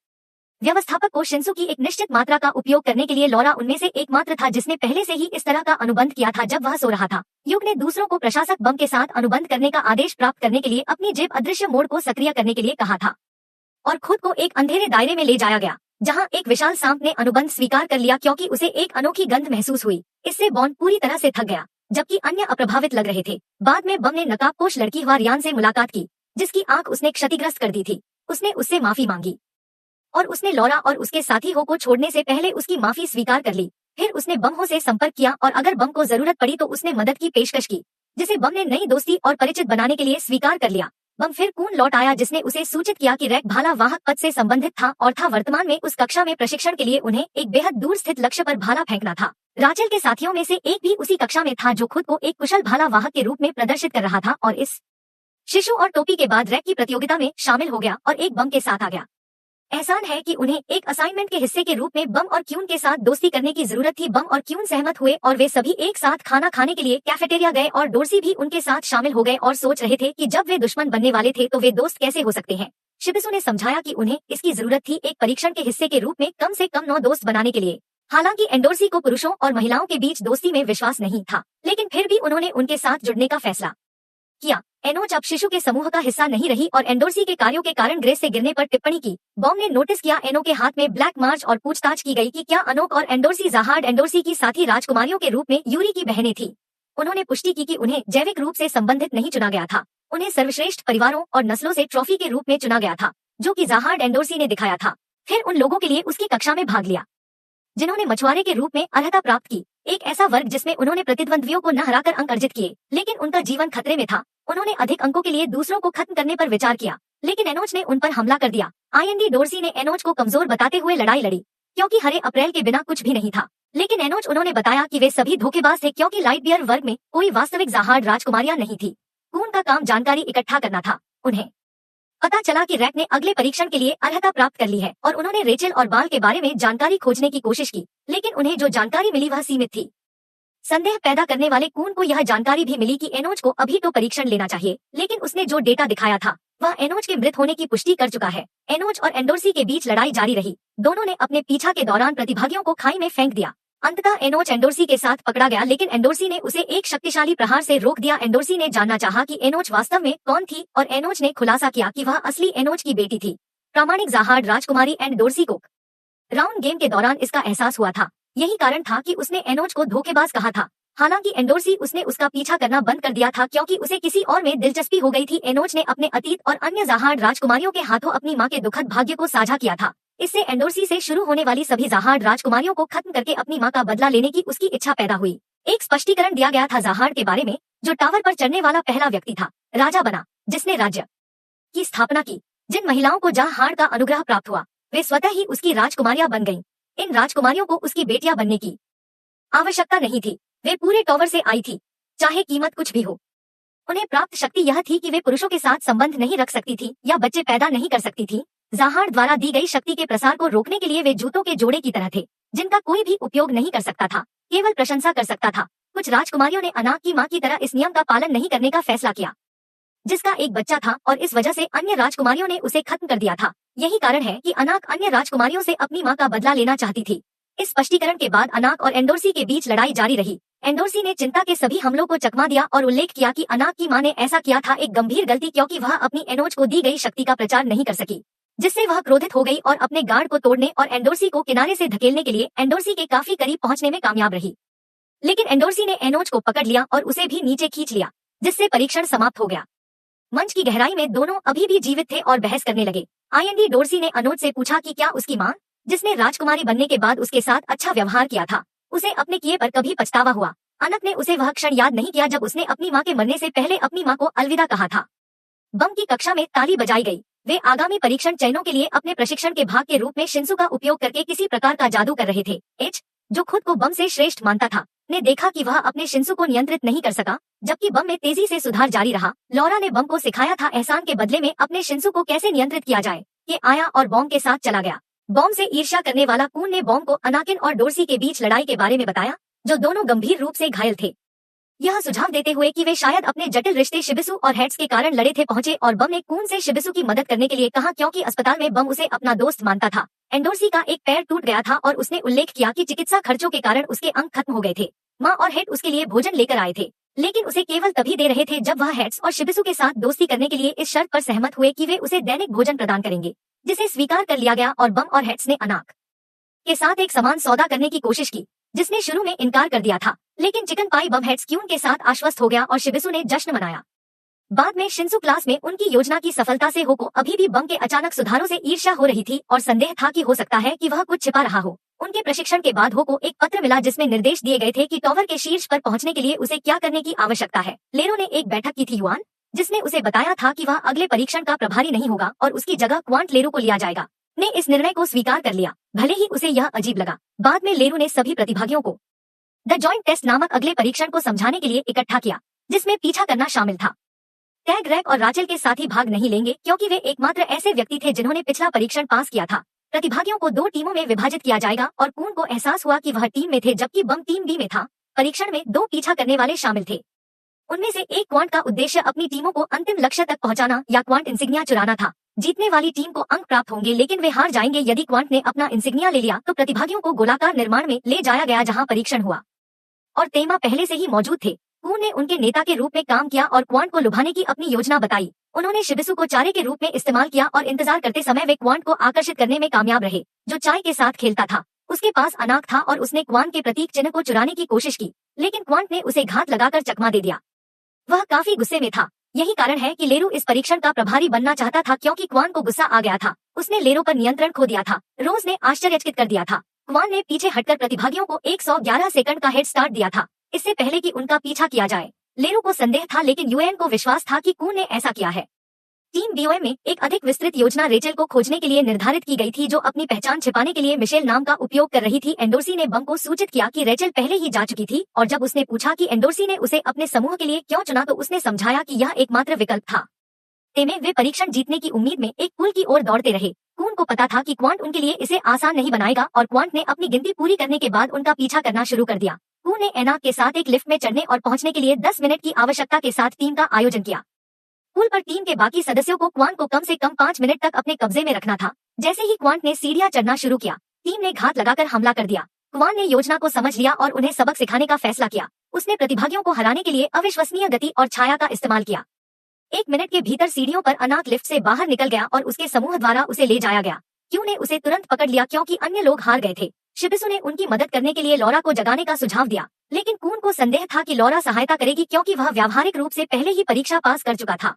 व्यवस्थापक को शिंसु की एक निश्चित मात्रा का उपयोग करने के लिए लौरा उनमें से एकमात्र था जिसने पहले से ही इस तरह का अनुबंध किया था जब वह सो रहा था। युग ने दूसरों को प्रशासक बम के साथ अनुबंध करने का आदेश प्राप्त करने के लिए अपनी जेब अदृश्य मोड को सक्रिय करने के लिए कहा था और खुद को एक अंधेरे दायरे में ले जाया गया जहां एक विशाल सांप ने अनुबंध स्वीकार कर लिया क्योंकि उसे एक अनोखी गंध महसूस हुई। इससे बॉन्ड पूरी तरह से थक गया जबकि अन्य अप्रभावित लग रहे थे। बाद में बम ने नकाबपोश लड़की वारियान से मुलाकात की जिसकी आंख उसने क्षतिग्रस्त कर दी थी। उसने उससे माफी मांगी और उसने लौरा और उसके साथी हो को छोड़ने से पहले उसकी माफी स्वीकार कर ली। फिर उसने बम हो से संपर्क किया और अगर बम को जरूरत पड़ी तो उसने मदद की पेशकश की जिसे बम ने नई दोस्ती और परिचित बनाने के लिए स्वीकार कर लिया। बम फिर कून लौट आया जिसने उसे सूचित किया कि रैक भाला वाहक पद से संबंधित था और था वर्तमान में उस कक्षा में प्रशिक्षण के लिए उन्हें एक बेहद दूर स्थित लक्ष्य पर भाला फेंकना था। राचेल के साथियों में से एक भी उसी कक्षा में था जो खुद को एक कुशल भाला वाहक के रूप में प्रदर्शित कर रहा था और इस शिशु और टोपी के बाद रैक की प्रतियोगिता में शामिल हो गया और एक बम के साथ आ गया। एहसान है कि उन्हें एक असाइनमेंट के हिस्से के रूप में बम और क्यून के साथ दोस्ती करने की जरूरत थी। बम और क्यून सहमत हुए और वे सभी एक साथ खाना खाने के लिए कैफेटेरिया गए और डोर्सी भी उनके साथ शामिल हो गए और सोच रहे थे कि जब वे दुश्मन बनने वाले थे तो वे दोस्त कैसे हो सकते हैं। शिबिसु ने समझाया कि उन्हें इसकी जरूरत थी एक परीक्षण के हिस्से के रूप में कम से कम 9 दोस्त बनाने के लिए। हालांकि एंडोर्सी को पुरुषों और महिलाओं के बीच दोस्ती में विश्वास नहीं था, लेकिन फिर भी उन्होंने उनके साथ जुड़ने का फैसला किया। एनोच अब शिशु के समूह का हिस्सा नहीं रही और एंडोर्सी के कार्यों के कारण ग्रेस से गिरने पर टिप्पणी की। बॉम ने नोटिस किया एनो के हाथ में ब्लैक मार्च और पूछताछ की गई कि क्या अनोक और एंडोर्सी जहार्ड एंडोर्सी की साथी राजकुमारियों के रूप में यूरी की बहनें थी। उन्होंने पुष्टि की कि उन्हें जैविक रूप से संबंधित नहीं चुना गया था। उन्हें सर्वश्रेष्ठ परिवारों और नस्लों से ट्रॉफी के रूप में चुना गया था जो कि जहार्ड एंडोर्सी ने दिखाया था। फिर उन लोगों के लिए उसकी कक्षा में भाग लिया जिन्होंने मछुआरे के रूप में अर्हता प्राप्त की, एक ऐसा वर्ग जिसमें उन्होंने प्रतिद्वंद्वियों को न हराकर अंक अर्जित किए, लेकिन उनका जीवन खतरे में था। उन्होंने अधिक अंकों के लिए दूसरों को खत्म करने पर विचार किया, लेकिन एनोच ने उन पर हमला कर दिया। आईएनडी डोर्सी ने एनोच को कमजोर बताते हुए लड़ाई लड़ी क्योंकि हरे अप्रैल के बिना कुछ भी नहीं था, लेकिन एनोच उन्होंने बताया कि वे सभी धोखेबाज थे क्योंकि लाइट बियर वर्ग में कोई वास्तविक जहार्ड राजकुमारियां नहीं थी। कून का काम जानकारी इकट्ठा करना था। उन्हें पता चला कि रैक ने अगले परीक्षण के लिए अर्हता प्राप्त कर ली है और उन्होंने रेचल और बाल के बारे में जानकारी खोजने की कोशिश की, लेकिन उन्हें जो जानकारी मिली वह सीमित थी। संदेह पैदा करने वाले कून को यह जानकारी भी मिली कि एनोच को अभी तो परीक्षण लेना चाहिए, लेकिन उसने जो डेटा दिखाया था वह एनोच के मृत होने की पुष्टि कर चुका है। एनोच और एंडोर्सी के बीच लड़ाई जारी रही। दोनों ने अपने पीछा के दौरान प्रतिभागियों को खाई में फेंक दिया। अंततः एनोच एंडोर्सी के साथ पकड़ा गया, लेकिन एंडोर्सी ने उसे एक शक्तिशाली प्रहार से रोक दिया। एंडोर्सी ने जानना चाहा कि एनोच वास्तव में कौन थी और एनोच ने खुलासा किया कि वह असली एनोच की बेटी थी, प्रामाणिक ज़ाहार्ड राजकुमारी एंडोर्सी को। राउंड गेम के दौरान इसका एहसास हुआ था। यही कारण था कि उसने एनोच को धोखेबाज कहा था। हालांकि एंडोर्सी उसने उसका पीछा करना बंद कर दिया था क्योंकि उसे किसी और में दिलचस्पी हो गई थी। एनोच ने अपने अतीत और अन्य ज़ाहार्ड राजकुमारियों के हाथों अपनी मां के दुखद भाग्य को साझा किया था। इससे एंडोर्सी से शुरू होने वाली सभी ज़ाहार्ड राजकुमारियों को खत्म करके अपनी मां का बदला लेने की उसकी इच्छा पैदा हुई। एक स्पष्टीकरण दिया गया था ज़ाहार्ड के बारे में, जो टावर पर चढ़ने वाला पहला व्यक्ति था, राजा बना, जिसने राज्य की स्थापना की। जिन महिलाओं को ज़ाहार्ड का अनुग्रह प्राप्त हुआ, वे स्वतः ही उसकी राजकुमारियां बन गईं। इन राजकुमारियों को उसकी बेटियां बनने की आवश्यकता नहीं थी, वे पूरे टॉवर से आई थी, चाहे कीमत कुछ भी हो। उन्हें प्राप्त शक्ति यह थी कि वे पुरुषों के साथ संबंध नहीं रख सकती थी या बच्चे पैदा नहीं कर सकती थी। ज़ाहार्ड द्वारा दी गई शक्ति के प्रसार को रोकने के लिए वे जूतों के जोड़े की तरह थे, जिनका कोई भी उपयोग नहीं कर सकता था, केवल प्रशंसा कर सकता था। कुछ राजकुमारियों ने अनाक की मां की तरह इस नियम का पालन नहीं करने का फैसला किया, जिसका एक बच्चा था, और इस वजह से अन्य राजकुमारियों ने उसे खत्म कर दिया था। यही कारण है कि अनाक अन्य राजकुमारियों से अपनी मां का बदला लेना चाहती थी। इस स्पष्टीकरण के बाद अनाक और एंडोर्सी के बीच लड़ाई जारी रही। एंडोर्सी ने चिंता के सभी हमलों को चकमा दिया और उल्लेख किया कि अनाक की मां ने ऐसा किया था एक गंभीर गलती, क्योंकि वह अपनी एनोच को दी गई शक्ति का प्रचार नहीं कर सकी, जिससे वह क्रोधित हो गई और अपने गार्ड को तोड़ने और एंडोर्सी को किनारे से धकेलने के लिए एंडोर्सी के काफी करीब पहुंचने में कामयाब रही। लेकिन एंडोर्सी ने एनोच को पकड़ लिया और उसे भी नीचे खींच लिया, जिससे परीक्षण समाप्त हो गया। मंच की गहराई में दोनों अभी भी जीवित थे और बहस करने लगे। आईएनडी डोर्सी ने अनोज से पूछा कि क्या उसकी मां, जिसने राजकुमारी बनने के बाद उसके साथ अच्छा व्यवहार किया था, उसे अपने किए पर कभी पछतावा हुआ। अनक ने उसे वह क्षण याद नहीं किया जब उसने अपनी मां के मरने से पहले अपनी मां को अलविदा कहा था। बम की कक्षा में ताली बजाई गई। वे आगामी परीक्षण चयनों के लिए अपने प्रशिक्षण के भाग के रूप में शिंसु का उपयोग करके किसी प्रकार का जादू कर रहे थे। एच, जो खुद को बम से श्रेष्ठ मानता था, ने देखा कि वह अपने शिंसु को नियंत्रित नहीं कर सका, जबकि बम में तेजी से सुधार जारी रहा। लॉरा ने बम को सिखाया था एहसान के बदले में अपने शिंसु को कैसे नियंत्रित किया जाए। ये आया और बॉम्ब के साथ चला गया। बॉम्ब से ईर्ष्या करने वाला कून ने बॉम्ब को अनाकिन और डोर्सी के बीच लड़ाई के बारे में बताया, जो दोनों गंभीर रूप से घायल थे। यह सुझाव देते हुए कि वे शायद अपने जटिल रिश्ते शिबिसु और हेड्स के कारण लड़े थे पहुंचे, और बम ने कून से शिबिसु की मदद करने के लिए कहा क्योंकि अस्पताल में बम उसे अपना दोस्त मानता था। एंडोर्सी का एक पैर टूट गया था और उसने उल्लेख किया कि चिकित्सा खर्चों के कारण उसके अंग खत्म हो गए थे। माँ और हेड उसके लिए भोजन लेकर आए थे, लेकिन उसे केवल तभी दे रहे थे जब वह हेड्स और शिबिसु के साथ दोस्ती करने के लिए इस शर्त पर सहमत हुए कि वे उसे दैनिक भोजन प्रदान करेंगे, जिसे स्वीकार कर लिया गया। और बम और हेड्स ने अनाक के साथ एक समान सौदा करने की कोशिश की, जिसने शुरू में इनकार कर दिया था, लेकिन चिकन पाई बम हेड्स क्यून के साथ आश्वस्त हो गया और शिबिसु ने जश्न मनाया। बाद में शिंसु क्लास में उनकी योजना की सफलता से होको अभी भी बम के अचानक सुधारों से ईर्ष्या हो रही थी और संदेह था कि हो सकता है कि वह कुछ छिपा रहा हो। उनके प्रशिक्षण के बाद होको एक पत्र मिला जिसमें निर्देश दिए गए थे कि टॉवर के शीर्ष पर पहुंचने के लिए उसे क्या करने की आवश्यकता है। लेरो ने एक बैठक की थी युआन, जिसने उसे बताया था कि वह अगले परीक्षण का प्रभारी नहीं होगा और उसकी जगह क्वांट लेरो को लिया जाएगा। ने इस निर्णय को स्वीकार कर लिया, भले ही उसे यह अजीब लगा। बाद में लेरो ने सभी प्रतिभागियों को द जॉइंट टेस्ट नामक अगले परीक्षण को समझाने के लिए इकट्ठा किया, जिसमें पीछा करना शामिल था। टैग रैक और राचेल के साथी भाग नहीं लेंगे क्योंकि वे एकमात्र ऐसे व्यक्ति थे जिन्होंने पिछला परीक्षण पास किया था। प्रतिभागियों को 2 टीमों में विभाजित किया जाएगा और कून को एहसास हुआ कि वह टीम में थे जबकि बम टीम बी में था। परीक्षण में 2 पीछा करने वाले शामिल थे। उनमें से एक क्वांट का उद्देश्य अपनी टीमों को अंतिम लक्ष्य तक पहुंचाना या क्वांट इंसिग्निया चुराना था। जीतने वाली टीम को अंक प्राप्त होंगे, लेकिन वे हार जाएंगे यदि क्वांट ने अपना इंसिग्निया ले लिया। तो प्रतिभागियों को गोलाकार निर्माण में ले जाया गया जहां परीक्षण हुआ और तेमा पहले से ही मौजूद थे। कून ने उनके नेता के रूप में काम किया और क्वांट को लुभाने की अपनी योजना बताई। उन्होंने शिबिसु को चारे के रूप में इस्तेमाल किया और इंतजार करते समय वे क्वांट को आकर्षित करने में कामयाब रहे, जो चाय के साथ खेलता था। उसके पास अनाक था और उसने क्वांट के प्रतीक चिन्ह को चुराने की कोशिश की, लेकिन क्वांट ने उसे घात लगाकर चकमा दे दिया। वह काफी गुस्से में था। यही कारण है कि लेरो इस परीक्षण का प्रभारी बनना चाहता था, क्योंकि क्वांट को गुस्सा आ गया था। उसने लेरो पर नियंत्रण खो दिया था। रोज ने आश्चर्यचकित कर दिया था। क्वांट ने पीछे हटकर प्रतिभागियों को 111 सेकंड का हेड स्टार्ट दिया था, इससे पहले कि उनका पीछा किया जाए। लेरो को संदेह था, लेकिन यूएन को विश्वास था कि कून ने ऐसा किया है। टीम बीओए में एक अधिक विस्तृत योजना रेचेल को खोजने के लिए निर्धारित की गई थी, जो अपनी पहचान छिपाने के लिए मिशेल नाम का उपयोग कर रही थी। एंडोर्सी ने बम को सूचित किया कि रेचेल पहले ही जा चुकी थी, और जब उसने पूछा कि एंडोर्सी ने उसे अपने समूह के लिए क्यों चुना, तो उसने समझाया कि यह एकमात्र विकल्प था। तेमे वे परीक्षण जीतने की उम्मीद में एक पुल की ओर दौड़ते रहे। कून को पता था कि क्वांट उनके लिए इसे आसान नहीं बनाएगा, और क्वांट ने अपनी गिनती पूरी करने के बाद उनका पीछा करना शुरू कर दिया। कून ने एनाक के साथ एक लिफ्ट में चढ़ने और पहुंचने के लिए 10 मिनट की आवश्यकता के साथ टीम का आयोजन किया। पुल पर टीम के बाकी सदस्यों को क्वांट को कम से कम 5 मिनट तक अपने कब्जे में रखना था। जैसे ही क्वांट ने सीढ़ियां चढ़ना शुरू किया, टीम ने घात लगाकर हमला कर दिया। क्वान ने योजना को समझ लिया और उन्हें सबक सिखाने का फैसला किया। उसने प्रतिभागियों को हराने के लिए अविश्वसनीय गति और छाया का इस्तेमाल किया। 1 मिनट के भीतर सीढ़ियों पर अनाक लिफ्ट से बाहर निकल गया और उसके समूह द्वारा उसे ले जाया गया। क्यू ने उसे तुरंत पकड़ लिया क्योंकि अन्य लोग हार गए थे। शिबिसु ने उनकी मदद करने के लिए लॉरा को जगाने का सुझाव दिया, लेकिन कून को संदेह था कि लॉरा सहायता करेगी क्योंकि वह व्यावहारिक रूप से पहले ही परीक्षा पास कर चुका था।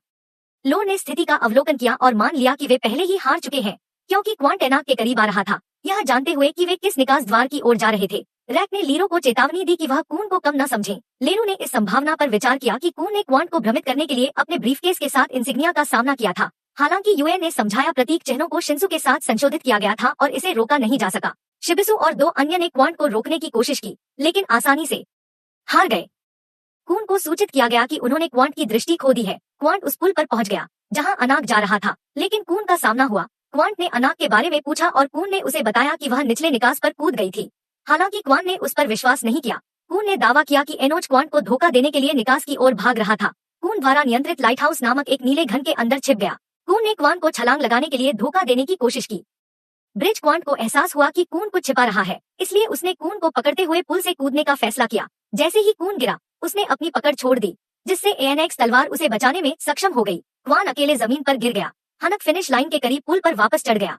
लो ने स्थिति का अवलोकन किया और मान लिया कि वे पहले ही हार चुके हैं क्योंकि क्वान एनाक के करीब आ रहा था, यह जानते हुए कि वे किस निकास द्वार की ओर जा रहे थे। रैक ने लीरो को चेतावनी दी कि वह कून को कम न समझे। लेरू ने इस संभावना पर विचार किया कि कून ने क्वान को भ्रमित करने के लिए अपने ब्रीफकेस के साथ इंसिग्निया का सामना किया था। हालांकि यूएन ने समझाया प्रतीक चिन्हों को शिंसु के साथ संशोधित किया गया था और इसे रोका नहीं जा सका। शिबिसु और 2 अन्य ने क्वान को रोकने की कोशिश की, लेकिन आसानी से हार गए। कून को सूचित किया गया कि उन्होंने क्वांट की दृष्टि खो दी है। क्वांट उस पुल पर पहुंच गया जहां अनाक जा रहा था, लेकिन कून का सामना हुआ। क्वांट ने अनाक के बारे में पूछा और कून ने उसे बताया कि वह निचले निकास पर कूद गई थी। हालांकि क्वान ने उस पर विश्वास नहीं किया। कून ने दावा किया कि एनोज क्वांट को धोखा देने के लिए निकास की ओर भाग रहा था। कून द्वारा नियंत्रित लाइटहाउस नामक एक नीले घन के अंदर छिप गया। कून ने क्वान को छलांग लगाने के लिए धोखा देने की कोशिश की। ब्रिज क्वांट को एहसास हुआ कि कून कुछ छिपा रहा है, इसलिए उसने कून को पकड़ते हुए पुल से कूदने का फैसला किया। जैसे ही कून गिरा, उसने अपनी पकड़ छोड़ दी, जिससे एएनएक्स तलवार उसे बचाने में सक्षम हो गई। क्वान अकेले जमीन पर गिर गया। हनक फिनिश लाइन के करीब पुल पर वापस चढ़ गया।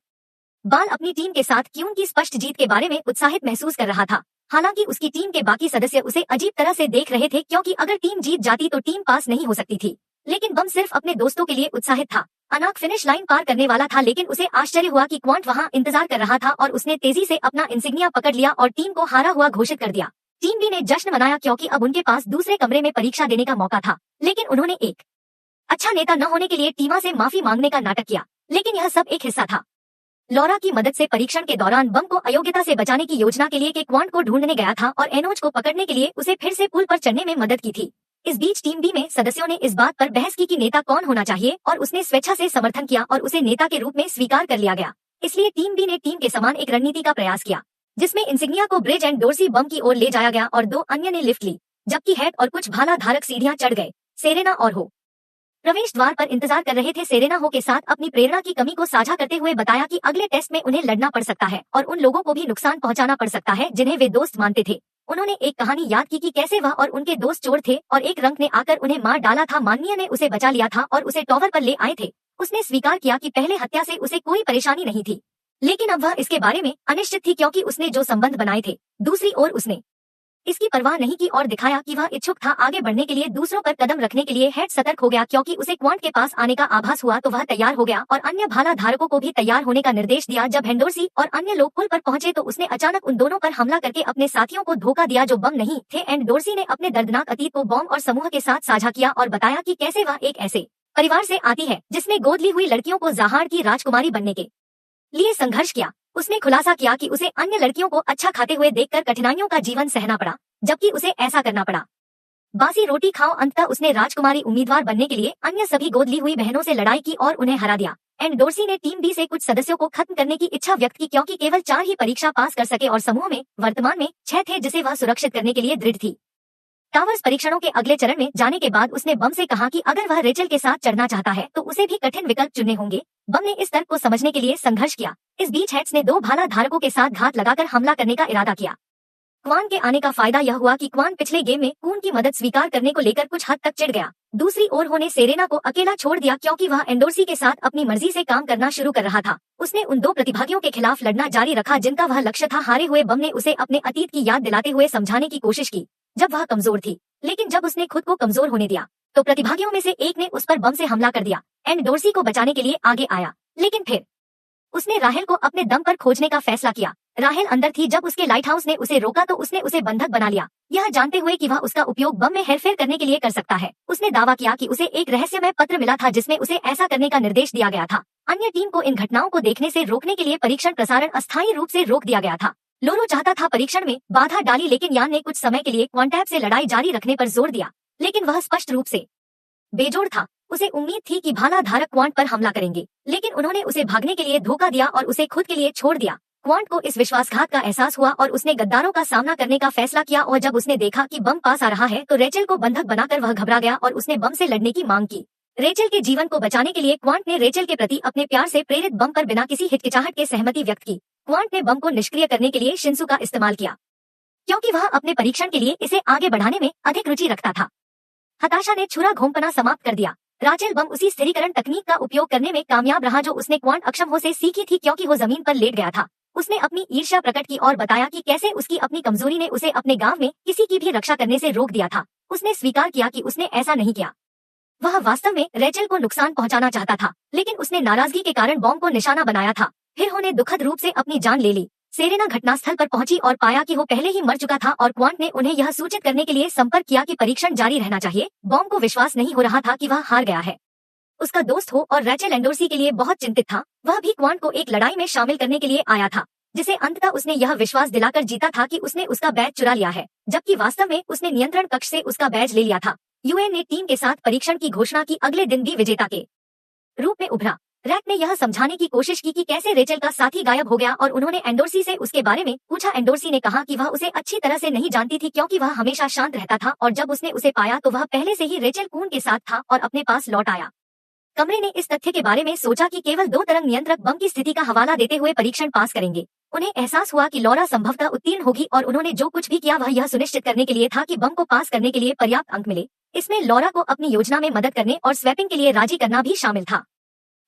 बाल अपनी टीम के साथ क्यून की स्पष्ट जीत के बारे में उत्साहित महसूस कर रहा था। हालांकि उसकी टीम के बाकी सदस्य उसे अजीब तरह से देख रहे थे क्योंकि अगर टीम जीत जाती तो टीम पास नहीं हो सकती थी। लेकिन बम सिर्फ अपने दोस्तों के लिए उत्साहित था। अनाक फिनिश लाइन पार करने वाला था, लेकिन उसे आश्चर्य हुआ कि क्वांट वहां इंतजार कर रहा था और उसने तेजी से अपना इंसिग्निया पकड़ लिया और टीम को हारा हुआ घोषित कर दिया। टीम बी ने जश्न मनाया क्योंकि अब उनके पास दूसरे कमरे में परीक्षा देने का मौका था, लेकिन उन्होंने एक अच्छा नेता न होने के लिए टीमा से माफी मांगने का नाटक किया। लेकिन यह सब एक हिस्सा था लॉरा की मदद से परीक्षण के दौरान बम को अयोग्यता से बचाने की योजना के लिए के क्वांट को ढूंढने गया था और एनोज को पकड़ने के लिए उसे फिर से पुल पर चढ़ने में मदद की थी। इस बीच टीम बी में सदस्यों ने इस बात पर बहस की कि नेता कौन होना चाहिए और उसने स्वेच्छा से समर्थन किया और उसे नेता के रूप में स्वीकार कर लिया गया। इसलिए टीम बी ने टीम के समान एक रणनीति का प्रयास किया, जिसमें इंसिग्निया को ब्रिज एंड डोर्सी बम की ओर ले जाया गया और 2 अन्य ने लिफ्ट ली, जबकि हेड और कुछ भाला धारक सीढ़ियां चढ़ गए। सेरेना और हो प्रवेश द्वार पर इंतजार कर रहे थे। सेरेना हो के साथ अपनी प्रेरणा की कमी को साझा करते हुए बताया कि अगले टेस्ट में उन्हें लड़ना पड़ सकता है और उन लोगों को भी नुकसान पहुंचाना पड़ सकता है जिन्हें वे दोस्त मानते थे। उन्होंने एक कहानी याद की कि कैसे वह और उनके दोस्त चोर थे और एक रंक ने आकर उन्हें मार डाला था। माननीय ने उसे बचा लिया था और उसे टॉवर पर ले आए थे। उसने स्वीकार किया कि पहले हत्या से उसे कोई परेशानी नहीं थी, लेकिन अब वह इसके बारे में अनिश्चित थी क्योंकि उसने जो संबंध बनाए थे। दूसरी ओर उसने इसकी परवाह नहीं की और दिखाया कि वह इच्छुक था आगे बढ़ने के लिए। दूसरों पर कदम रखने के लिए हेड सतर्क हो गया क्योंकि उसे क्वांट के पास आने का आभास हुआ तो वह तैयार हो गया और अन्य भाला धारकों को भी तैयार होने का निर्देश दिया। जब हेंडोर्सी और अन्य लोग पुल पर पहुंचे तो उसने अचानक उन दोनों पर हमला करके अपने साथियों को धोखा दिया जो बम नहीं थे। एंडोर्सी ने अपने दर्दनाक अतीत को बॉम्ब और समूह के साथ साझा किया और बताया कि कैसे वह एक ऐसे परिवार से आती है जिसने गोद ली हुई लड़कियों को जहाड़ की राजकुमारी बनने के लिए संघर्ष किया। उसने खुलासा किया कि उसे अन्य लड़कियों को अच्छा खाते हुए देखकर कठिनाइयों का जीवन सहना पड़ा, जबकि उसे ऐसा करना पड़ा। बासी रोटी खाओ। अंततः उसने राजकुमारी उम्मीदवार बनने के लिए अन्य सभी गोद ली हुई बहनों से लड़ाई की और उन्हें हरा दिया। एंडोर्सी ने टीम बी से कुछ सदस्यों को खत्म करने की इच्छा व्यक्त की क्योंकि केवल 4 ही परीक्षा पास कर सके और समूह में वर्तमान में 6 थे जिसे वह सुरक्षित करने के लिए दृढ़ थी। टावर्स परीक्षणों के अगले चरण में जाने के बाद उसने बम से कहा कि अगर वह रेचल के साथ चढ़ना चाहता है तो उसे भी कठिन विकल्प चुनने होंगे। बम ने इस तर्क को समझने के लिए संघर्ष किया। इस बीच हेड्स ने 2 भाला धारकों के साथ घात लगाकर हमला करने का इरादा किया। क्वान के आने का फायदा यह हुआ कि क्वान पिछले गेम में कून की मदद स्वीकार करने को लेकर कुछ हद तक चिढ़ गया। दूसरी ओर होने सेरेना को अकेला छोड़ दिया क्योंकि वह एंडोर्सी के साथ अपनी मर्जी से काम करना शुरू कर रहा था। उसने उन 2 प्रतिभागियों के खिलाफ लड़ना जारी रखा जिनका वह लक्ष्य था। हारे हुए बम ने उसे अपने अतीत की याद दिलाते हुए समझाने की कोशिश की जब वह कमजोर थी, लेकिन जब उसने खुद को कमजोर होने दिया तो प्रतिभागियों में से एक ने उस पर बम से हमला कर दिया। एंडोर्सी को बचाने के लिए आगे आया, लेकिन फिर उसने राहेल को अपने दम पर खोजने का फैसला किया। राहेल अंदर थी। जब उसके लाइटहाउस ने उसे रोका तो उसने उसे बंधक बना लिया, यह जानते हुए कि वह उसका उपयोग बम में हेरफेर करने के लिए कर सकता है। उसने दावा किया कि उसे एक रहस्यमय पत्र मिला था जिसमें उसे ऐसा करने का निर्देश दिया गया था। अन्य टीम को इन घटनाओं को देखने से रोकने के लिए परीक्षण प्रसारण अस्थायी रूप से रोक दिया गया था। लोरो चाहता था परीक्षण में बाधा डाली, लेकिन यान ने कुछ समय के लिए क्वांटैप से लड़ाई जारी रखने पर जोर दिया, लेकिन वह स्पष्ट रूप से बेजोड़ था। उसे उम्मीद थी कि भाला धारक क्वांट पर हमला करेंगे, लेकिन उन्होंने उसे भागने के लिए धोखा दिया और उसे खुद के लिए छोड़ दिया। क्वांट को इस विश्वासघात का एहसास हुआ और उसने गद्दारों का सामना करने का फैसला किया और जब उसने देखा कि बम पास आ रहा है तो रेचल को बंधक बनाकर वह घबरा गया और उसने बम से लड़ने की मांग की। रेचल के जीवन को बचाने के लिए क्वांट ने रेचल के प्रति अपने प्यार से प्रेरित बम पर बिना किसी हिचकिचाहट के सहमति व्यक्त की। क्वांट ने बम को निष्क्रिय करने के लिए शिंसु का इस्तेमाल किया। क्योंकि वह अपने परीक्षण के लिए इसे आगे बढ़ाने में अधिक रुचि रखता था। हताशा ने छुरा घोंपना समाप्त कर दिया। राचेल बम उसी स्थिरीकरण तकनीक का उपयोग करने में कामयाब रहा जो उसने क्वांट अक्षमों से सीखी थी, क्योंकि वो जमीन पर लेट गया था। उसने अपनी ईर्ष्या प्रकट की और बताया कि कैसे उसकी अपनी कमजोरी ने उसे अपने गांव में किसी की भी रक्षा करने से रोक दिया था। उसने स्वीकार किया कि उसने ऐसा नहीं किया। वह वास्तव में रेचल को नुकसान पहुंचाना चाहता था, लेकिन उसने नाराजगी के कारण बॉम्ब को निशाना बनाया था। हिरहो ने दुखद रूप से अपनी जान ले ली। सेरेना घटनास्थल पर पहुंची और पाया कि वो पहले ही मर चुका था और क्वांट ने उन्हें यह सूचित करने के लिए संपर्क किया कि परीक्षण जारी रहना चाहिए। बॉम्ब को विश्वास नहीं हो रहा था कि वह हार गया है। उसका दोस्त हो और रेचल एंडोर्सी के लिए बहुत चिंतित था। वह भी क्वांट को एक लड़ाई में शामिल करने के लिए आया था, जिसे अंततः उसने यह विश्वास दिलाकर जीता था कि उसने उसका बैज चुरा लिया है, जबकि वास्तव में उसने नियंत्रण कक्ष से उसका बैज ले लिया था। यूएन ने टीम के साथ परीक्षण की घोषणा की। अगले दिन भी विजेता के रूप में उभरा। रैक ने यह समझाने की कोशिश की कि कैसे रेचल का साथी गायब हो गया और उन्होंने एंडोर्सी से उसके बारे में पूछा। एंडोर्सी ने कहा कि वह उसे अच्छी तरह से नहीं जानती थी, क्योंकि वह हमेशा शांत रहता था और जब उसने उसे पाया तो वह पहले से ही रेचल कून के साथ था और अपने पास लौट आया। कमरे ने इस तथ्य के बारे में सोचा कि केवल 2 तरंग नियंत्रक बम की स्थिति का हवाला देते हुए परीक्षण पास करेंगे। उन्हें एहसास हुआ कि लॉरा संभवतः उत्तीर्ण होगी और उन्होंने जो कुछ भी किया वह यह सुनिश्चित करने के लिए था कि बम को पास करने के लिए पर्याप्त अंक मिले। इसमें लॉरा को अपनी योजना में मदद करने और स्वैपिंग के लिए राजी करना भी शामिल था।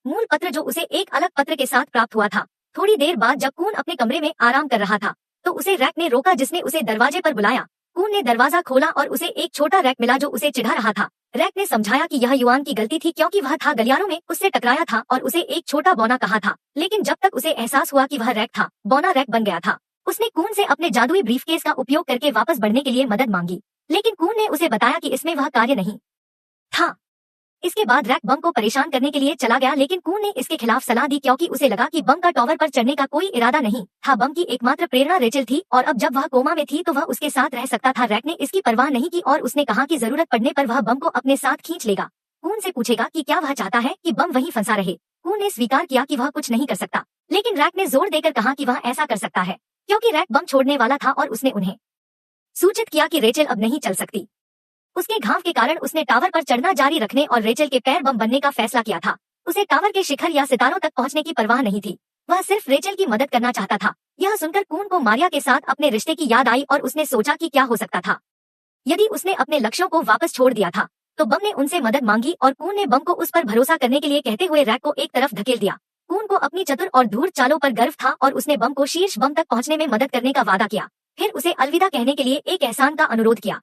मूल पत्र जो उसे एक अलग पत्र के साथ प्राप्त हुआ था। थोड़ी देर बाद जब कून अपने कमरे में आराम कर रहा था तो उसे रैक ने रोका, जिसने उसे दरवाजे पर बुलाया। कून ने दरवाजा खोला और उसे एक छोटा रैक मिला जो उसे चिढ़ा रहा था। रैक ने समझाया कि यह युआन की गलती थी, क्योंकि वह था गलियारों में उससे टकराया था और उसे एक छोटा बौना कहा था, लेकिन जब तक उसे एहसास हुआ कि वह रैक था, बौना रैक बन गया था। उसने कून से अपने जादुई ब्रीफकेस का उपयोग करके वापस बढ़ने के लिए मदद मांगी, लेकिन कून ने उसे बताया कि इसमें वह कार्य नहीं था। इसके बाद रैक बम को परेशान करने के लिए चला गया, लेकिन कून ने इसके खिलाफ सलाह दी, क्योंकि उसे लगा कि बम का टॉवर पर चढ़ने का कोई इरादा नहीं था। बम की एकमात्र प्रेरणा रेचल थी और अब जब वह कोमा में थी तो वह उसके साथ रह सकता था। रैक ने इसकी परवाह नहीं की और उसने कहा कि जरूरत पड़ने पर वह बम को अपने साथ खींच लेगा। कून से पूछेगा कि क्या वह चाहता है कि बम वहीं फंसा रहे। कून ने स्वीकार किया कि वह कुछ नहीं कर सकता, लेकिन रैक ने जोर देकर कहा कि वह ऐसा कर सकता है, क्योंकि रैक बम छोड़ने वाला था और उसने उन्हें सूचित किया कि रेचल अब नहीं चल सकती। उसके घाव के कारण उसने टावर पर चढ़ना जारी रखने और रेचल के पैर बम बनने का फैसला किया था। उसे टावर के शिखर या सितारों तक पहुंचने की परवाह नहीं थी, वह सिर्फ रेचल की मदद करना चाहता था। यह सुनकर कून को मारिया के साथ अपने रिश्ते की याद आई और उसने सोचा कि क्या हो सकता था यदि उसने अपने लक्ष्यों को वापस छोड़ दिया था। तो बम ने उनसे मदद मांगी और कून ने बम को उस पर भरोसा करने के लिए कहते हुए रैक को एक तरफ धकेल दिया। कून को अपनी चतुर और धूर्त चालों पर गर्व था और उसने बम को शीर्ष बम तक पहुंचने में मदद करने का वादा किया। फिर उसे अलविदा कहने के लिए एक एहसान का अनुरोध किया,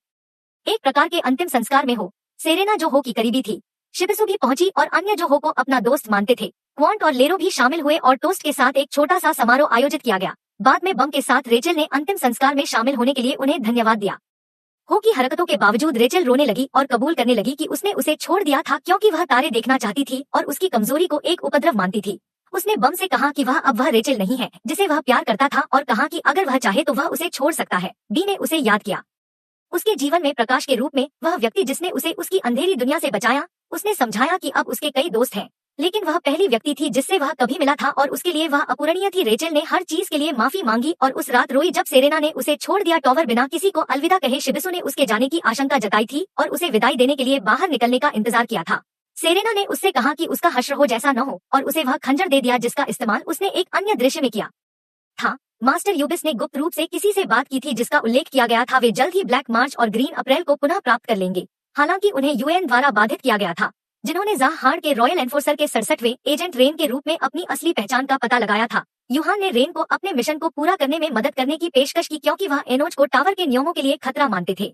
एक प्रकार के अंतिम संस्कार में हो। सेरेना जो हो की करीबी थी, शिबिसु भी पहुंची और अन्य जो हो को अपना दोस्त मानते थे। क्वांट और लेरो भी शामिल हुए और टोस्ट के साथ एक छोटा सा समारोह आयोजित किया गया। बाद में बम के साथ रेचल ने अंतिम संस्कार में शामिल होने के लिए उन्हें धन्यवाद दिया। हो की हरकतों के बावजूद रेचल रोने लगी और कबूल करने लगी कि उसने उसे छोड़ दिया था, क्योंकि वह तारे देखना चाहती थी और उसकी कमजोरी को एक उपद्रव मानती थी। उसने बम से कहा कि वह अब वह रेचल नहीं है जिसे वह प्यार करता था और कहा कि अगर वह चाहे तो वह उसे छोड़ सकता है। बी ने उसे याद किया, उसके जीवन में प्रकाश के रूप में, वह व्यक्ति जिसने उसे उसकी अंधेरी दुनिया से बचाया। उसने समझाया कि अब उसके कई दोस्त हैं, लेकिन वह पहली व्यक्ति थी जिससे वह कभी मिला था और उसके लिए वह अपूरणीय थी। रेचल ने हर चीज के लिए माफी मांगी और उस रात रोई जब सेरेना ने उसे छोड़ दिया। टॉवर बिना किसी को अलविदा कहे शिबिसु ने उसके जाने की आशंका जताई थी और उसे विदाई देने के लिए बाहर निकलने का इंतजार किया था। सेरेना ने उससे कहा कि उसका हश्र हो जैसा न हो और उसे वह खंजर दे दिया जिसका इस्तेमाल उसने एक अन्य दृश्य में किया था। मास्टर यूबिस ने गुप्त रूप से किसी से बात की थी जिसका उल्लेख किया गया था। वे जल्द ही ब्लैक मार्च और ग्रीन अप्रैल को पुनः प्राप्त कर लेंगे, हालांकि उन्हें यूएन द्वारा बाधित किया गया था, जिन्होंने जाहार्ड के रॉयल एनफोर्सर के 67वें एजेंट रेन के रूप में अपनी असली पहचान का पता लगाया था। यूहान ने रेन को अपने मिशन को पूरा करने में मदद करने की पेशकश की, क्योंकि वह एनोच को टावर के नियमों के लिए खतरा मानते थे।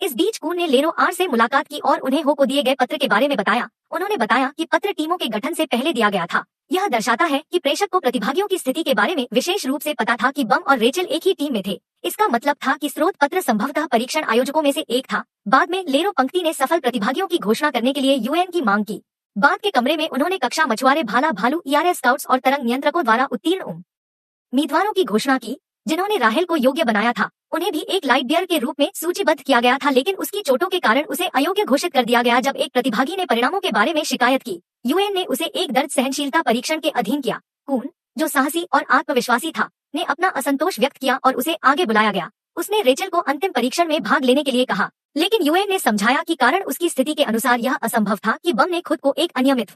इस बीच कून ने लेरो आर से मुलाकात की और उन्हें हो को दिए गए पत्र के बारे में बताया। उन्होंने बताया कि पत्र टीमों के गठन से पहले दिया गया था। यह दर्शाता है कि प्रेषक को प्रतिभागियों की स्थिति के बारे में विशेष रूप से पता था कि बम और रेचल एक ही टीम में थे। इसका मतलब था कि स्रोत पत्र संभवतः परीक्षण आयोजकों में से एक था। बाद में लेरो पंक्ति ने सफल प्रतिभागियों की घोषणा करने के लिए यूएन की मांग की। बाद के कमरे में उन्होंने कक्षा मछुआरे, भाला भालू, ईआरएस स्काउट्स और तरंग नियंत्रकों द्वारा उत्तीर्ण उम्मीदवारों की घोषणा की, जिन्होंने राहेल को योग्य बनाया था। उन्हें भी एक लाइट बियर के रूप में सूचीबद्ध किया गया था, लेकिन उसकी चोटों के कारण उसे अयोग्य घोषित कर दिया गया। जब एक प्रतिभागी ने परिणामों के बारे में शिकायत की, यूएन ने उसे एक दर्द सहनशीलता परीक्षण के अधीन किया। कून, जो साहसी और आत्मविश्वासी था, ने अपना असंतोष व्यक्त किया और उसे आगे बुलाया गया। उसने रेचल को अंतिम परीक्षण में भाग लेने के लिए कहा, लेकिन यूएन ने समझाया कि कारण उसकी स्थिति के अनुसार यह असंभव था कि बम ने खुद को एक अनियमित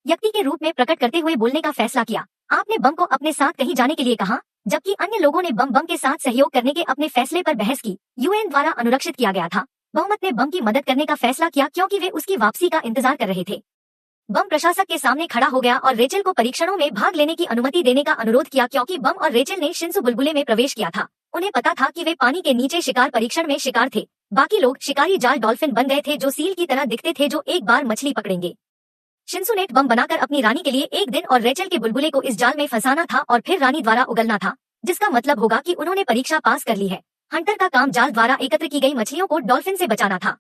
व्यक्ति के रूप में प्रकट करते हुए बोलने का फैसला किया। आपने बम को अपने साथ कहीं जाने के लिए कहा, जबकि अन्य लोगों ने बम के साथ सहयोग करने के अपने फैसले पर बहस की। यूएन द्वारा अनुरक्षित किया गया था। बहुमत ने बम की मदद करने का फैसला किया क्योंकि वे उसकी वापसी का इंतजार कर रहे थे। बम प्रशासक के सामने खड़ा हो गया और रेचल को परीक्षणों में भाग लेने की अनुमति देने का अनुरोध किया क्योंकि बम और रेचल ने शिंसु बुलबुले में प्रवेश किया था। उन्हें पता था कि वे पानी के नीचे शिकार परीक्षण में शिकार थे। बाकी लोग शिकारी जाल डॉल्फिन बन गए थे जो सील की तरह दिखते थे जो एक बार मछली पकड़ेंगे। शिंसु ने बम बनाकर अपनी रानी के लिए एक दिन और रेचल के बुलबुले को इस जाल में फंसाना था और फिर रानी द्वारा उगलना था, जिसका मतलब होगा कि उन्होंने परीक्षा पास कर ली है। हंटर का काम जाल द्वारा एकत्र की गई मछलियों को डॉल्फिन से बचाना था।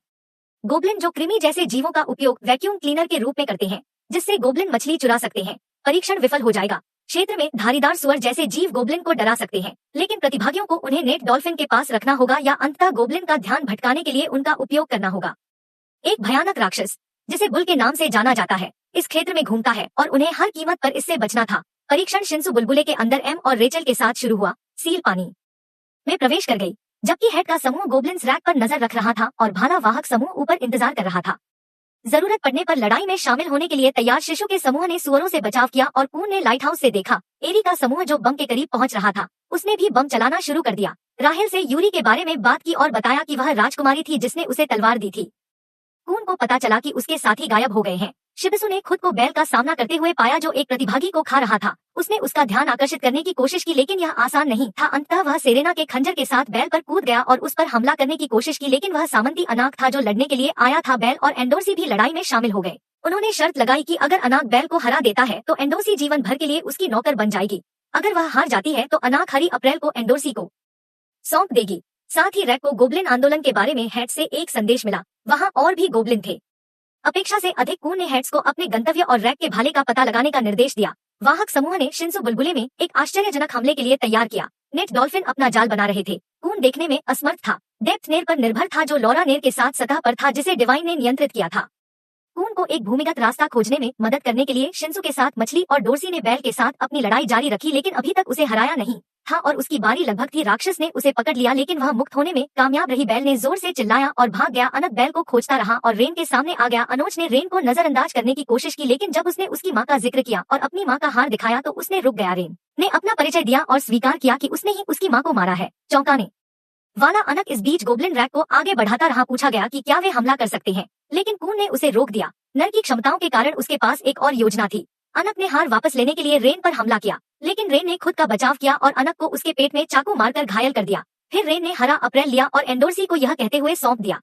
गोब्लिन जो कृमि जैसे जीवों का उपयोग वैक्यूम क्लीनर के रूप में करते हैं, जिससे गोब्लिन मछली चुरा सकते हैं। परीक्षण विफल हो जाएगा। क्षेत्र में धारीदार सुअर जैसे जीव गोब्लिन को डरा सकते हैं, लेकिन प्रतिभागियों को उन्हें नेट डॉल्फिन के पास रखना होगा या अंततः गोब्लिन का ध्यान भटकाने के लिए उनका उपयोग करना होगा। एक भयानक राक्षस जिसे बुल के नाम से जाना जाता है इस क्षेत्र में घूमता है और उन्हें हर कीमत पर इससे बचना था। परीक्षण शिंसु बुलबुले के अंदर एम और रेचल के साथ शुरू हुआ। सील पानी में प्रवेश कर गई, जबकि हेड का समूह गोब्लिन्स रैक पर नजर रख रहा था और भाला वाहक समूह ऊपर इंतजार कर रहा था। जरूरत पड़ने पर लड़ाई में शामिल होने के लिए तैयार शिशु के समूह ने सुअरों से बचाव किया और कून ने लाइट हाउस से देखा। एरी का समूह जो बम के करीब पहुंच रहा था उसने भी बम चलाना शुरू कर दिया। राहेल से यूरी के बारे में बात की और बताया कि वह राजकुमारी थी जिसने उसे तलवार दी थी। कून को पता चला कि उसके साथी गायब हो गए हैं। शिबिसु ने खुद को बैल का सामना करते हुए पाया जो एक प्रतिभागी को खा रहा था। उसने उसका ध्यान आकर्षित करने की कोशिश की लेकिन यह आसान नहीं था। अंततः वह सेरेना के खंजर के साथ बैल पर कूद गया और उस पर हमला करने की कोशिश की, लेकिन वह सामंती अनाक था जो लड़ने के लिए आया था। बैल और एंडोर्सी भी लड़ाई में शामिल हो गए। उन्होंने शर्त लगाई कि अगर अनाक बैल को हरा देता है तो एंडोर्सी जीवन भर के लिए उसकी नौकर बन जाएगी। अगर वह हार जाती है तो अनाक हरी अप्रैल को एंडोर्सी को सौंप देगी। साथ ही रैक को गोब्लिन आंदोलन के बारे में हेड से एक संदेश मिला। वहाँ और भी गोब्लिन थे। अपेक्षा से अधिक कून ने हेड्स को अपने गंतव्य और रैक के भाले का पता लगाने का निर्देश दिया। वाहक समूह ने शिंसु बुलबुले में एक आश्चर्यजनक हमले के लिए तैयार किया। नेट डॉल्फिन अपना जाल बना रहे थे। कून देखने में असमर्थ था। डेप्थ नेर पर निर्भर था जो लॉरा नेर के साथ सतह पर था जिसे डिवाइन ने नियंत्रित किया था। कून को एक भूमिगत रास्ता खोजने में मदद करने के लिए शिंसु के साथ मछली और डोर्सी ने बैल के साथ अपनी लड़ाई जारी रखी, लेकिन अभी तक उसे हराया नहीं था और उसकी बारी लगभग थी। राक्षस ने उसे पकड़ लिया लेकिन वह मुक्त होने में कामयाब रही। बैल ने जोर से चिल्लाया और भाग गया। अनक बैल को खोजता रहा और रेन के सामने आ गया। अनोज ने रेन को नजरअंदाज करने की कोशिश की, लेकिन जब उसने उसकी माँ का जिक्र किया और अपनी माँ का हार दिखाया तो उसने रुक गया। रेन ने अपना परिचय दिया और स्वीकार किया कि उसने ही उसकी माँ को मारा है। चौंकाने वाला अनक इस बीच गोब्लिन रैक को आगे बढ़ाता रहा। पूछा गया कि क्या वे हमला कर सकते हैं, लेकिन कून ने उसे रोक दिया। नर की क्षमताओं के कारण उसके पास एक और योजना थी। अनक ने हार वापस लेने के लिए रेन पर हमला किया, लेकिन रेन ने खुद का बचाव किया और अनक को उसके पेट में चाकू मारकर घायल कर दिया। फिर रेन ने हरा अप्रैल लिया और एंडोर्सी को यह कहते हुए सौंप दिया।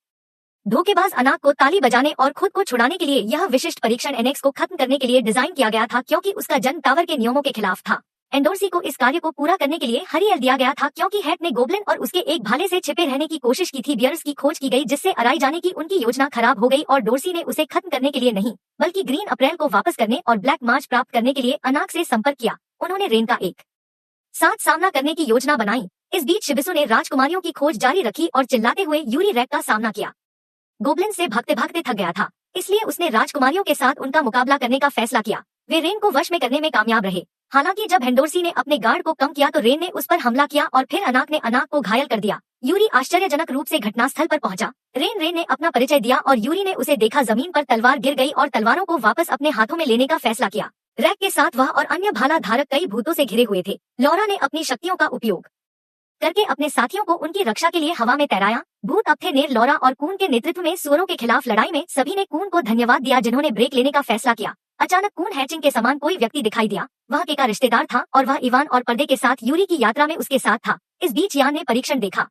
धोखेबाज अनाक को ताली बजाने और खुद को छुड़ाने के लिए यह विशिष्ट परीक्षण एनेक्स को खत्म करने के लिए डिजाइन किया गया था क्योंकि उसका जन्म टावर के नियमों के खिलाफ था। एंडोर्सी को इस कार्य को पूरा करने के लिए हरियल दिया गया था क्योंकि हेड ने गोब्लिन और उसके एक भाले से छिपे रहने की कोशिश की थी। बियर्स की खोज की गई जिससे अराई जाने की उनकी योजना खराब हो गई और डोर्सी ने उसे खत्म करने के लिए नहीं बल्कि ग्रीन अप्रैल को वापस करने और ब्लैक मार्च प्राप्त करने के लिए अनाक से संपर्क किया। उन्होंने रेन का एक साथ सामना करने की योजना बनाई। इस बीच शिबिसु ने राजकुमारियों की खोज जारी रखी और चिल्लाते हुए यूरी रैक का सामना किया। गोब्लिन से भागते भागते थक गया था, इसलिए उसने राजकुमारियों के साथ उनका मुकाबला करने का फैसला किया। वे रेन को वश में करने में कामयाब रहे। हालांकि जब हेंडोर्सी ने अपने गार्ड को कम किया तो रेन ने उस पर हमला किया और फिर अनाक ने अनाक को घायल कर दिया। यूरी आश्चर्यजनक रूप से घटनास्थल पर पहुंचा। रेन ने अपना परिचय दिया और यूरी ने उसे देखा। जमीन पर तलवार गिर गई और तलवारों को वापस अपने हाथों में लेने का फैसला किया। रैक के साथ वह और अन्य भाला धारक कई भूतों से घिरे हुए थे। लॉरा ने अपनी शक्तियों का उपयोग करके अपने साथियों को उनकी रक्षा के लिए हवा में तैराया। भूत अब थे नेर, लॉरा और कून के नेतृत्व में सुअरों के खिलाफ लड़ाई में। सभी ने कून को धन्यवाद दिया जिन्होंने ब्रेक लेने का फैसला किया। अचानक कून हैचिंग के समान कोई व्यक्ति दिखाई दिया। वह के का रिश्तेदार था और वह इवान और पर्दे के साथ यूरी की यात्रा में उसके साथ था। इस बीच यान ने परीक्षण देखा।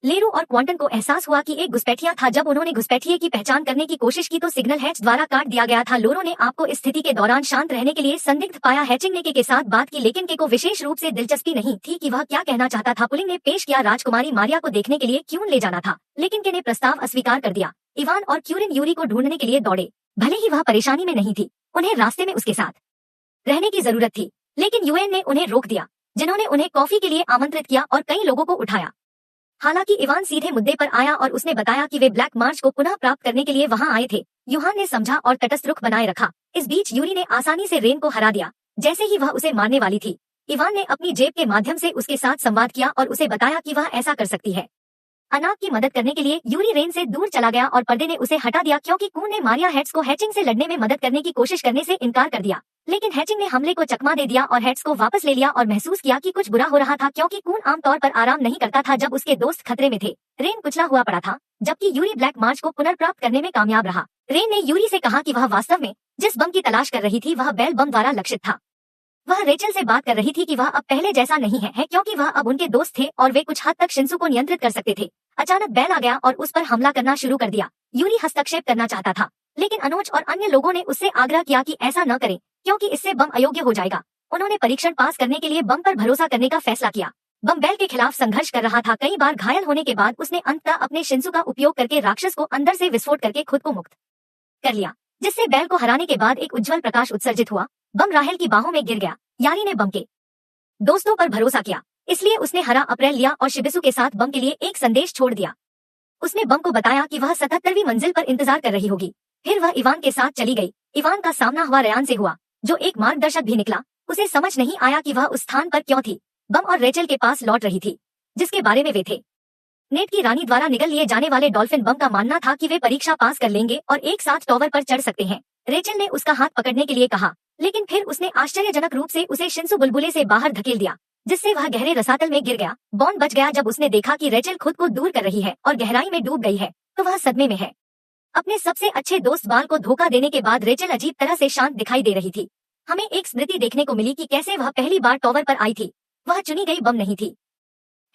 लेरू और क्वांटन को एहसास हुआ कि एक घुसपैठिया था। जब उन्होंने घुसपैठिए की पहचान करने की कोशिश की तो सिग्नल हैच द्वारा काट दिया गया था। लोरो ने आपको इस स्थिति के दौरान शांत रहने के लिए संदिग्ध पाया। हैचिंग ने के साथ बात की, लेकिन के को विशेष रूप से दिलचस्पी नहीं थी कि वह क्या कहना चाहता था। पुलिंग ने पेश किया राजकुमारी मारिया को देखने के लिए क्यून ले जाना था, लेकिन के ने प्रस्ताव अस्वीकार कर दिया। इवान और क्यूरिन यूरी को ढूंढने के लिए दौड़े। भले ही वह परेशानी में नहीं थी, उन्हें रास्ते में उसके साथ रहने की जरूरत थी, लेकिन यूएन ने उन्हें रोक दिया, जिन्होंने उन्हें कॉफी के लिए आमंत्रित किया और कई लोगों को उठाया। हालांकि इवान सीधे मुद्दे पर आया और उसने बताया कि वे ब्लैक मार्च को पुनः प्राप्त करने के लिए वहां आए थे। यूहान ने समझा और तटस्थ रुख बनाए रखा। इस बीच यूरी ने आसानी से रेन को हरा दिया जैसे ही वह उसे मारने वाली थी। इवान ने अपनी जेब के माध्यम से उसके साथ संवाद किया और उसे बताया कि वह ऐसा कर सकती है। अनाक की मदद करने के लिए यूरी रेन से दूर चला गया और पर्दे ने उसे हटा दिया क्योंकि कून ने मारिया हेड्स को हैचिंग से लड़ने में मदद करने की कोशिश करने से इनकार कर दिया। लेकिन हैचिंग ने हमले को चकमा दे दिया और हेड्स को वापस ले लिया और महसूस किया कि कुछ बुरा हो रहा था क्योंकि कून आमतौर पर आराम नहीं करता था जब उसके दोस्त खतरे में थे। रेन कुचला हुआ पड़ा था जबकि यूरी ब्लैक मार्च को पुनर्प्राप्त करने में कामयाब रहा। रेन ने यूरी से कहा कि वह वास्तव में जिस बम की तलाश कर रही थी वह बेल बम द्वारा लक्षित था। वह रेचल से बात कर रही थी कि वह अब पहले जैसा नहीं है क्योंकि वह अब उनके दोस्त थे और वे कुछ हद तक शिंसू को नियंत्रित कर सकते थे। अचानक बेल आ गया और उस पर हमला करना शुरू कर दिया। यूरी हस्तक्षेप करना चाहता था लेकिन अनुज और अन्य लोगों ने उससे आग्रह किया कि ऐसा न करें क्योंकि इससे बम अयोग्य हो जाएगा। उन्होंने परीक्षण पास करने के लिए बम पर भरोसा करने का फैसला किया। बम बेल के खिलाफ संघर्ष कर रहा था। कई बार घायल होने के बाद उसने अंततः अपने शिंसू का उपयोग करके राक्षस को अंदर से विस्फोट करके खुद को मुक्त कर लिया, जिससे बेल को हराने के बाद एक उज्जवल प्रकाश उत्सर्जित हुआ। बम राहेल की बाहों में गिर गया। यारी ने बम के दोस्तों पर भरोसा किया, इसलिए उसने हरा अप्रैल लिया और शिबिसु के साथ बम के लिए एक संदेश छोड़ दिया। उसने बम को बताया कि वह 77वीं मंजिल पर इंतजार कर रही होगी। फिर वह इवान के साथ चली गई। इवान का सामना हुआ रयान से हुआ, जो एक मार्गदर्शक भी निकला। उसे समझ नहीं आया कि वह उस स्थान पर क्यों थी। बम और रेचल के पास लौट रही थी जिसके बारे में वे थे। नेट की रानी द्वारा निगल लिए जाने वाले डॉल्फिन बम का मानना था कि वे परीक्षा पास कर लेंगे और एक साथ टॉवर पर चढ़ सकते हैं। रेचल ने उसका हाथ पकड़ने के लिए कहा, लेकिन फिर उसने आश्चर्यजनक रूप से उसे शिंसू बुलबुले से बाहर धकेल दिया, जिससे वह गहरे रसातल में गिर गया। बॉन्ड बच गया जब उसने देखा कि रेचल खुद को दूर कर रही है और गहराई में डूब गई है, तो वह सदमे में है। अपने सबसे अच्छे दोस्त बाल को धोखा देने के बाद रेचल अजीब तरह से शांत दिखाई दे रही थी। हमें एक स्मृति देखने को मिली कि कैसे वह पहली बार टॉवर पर आई थी। वह चुनी गई बम नहीं थी।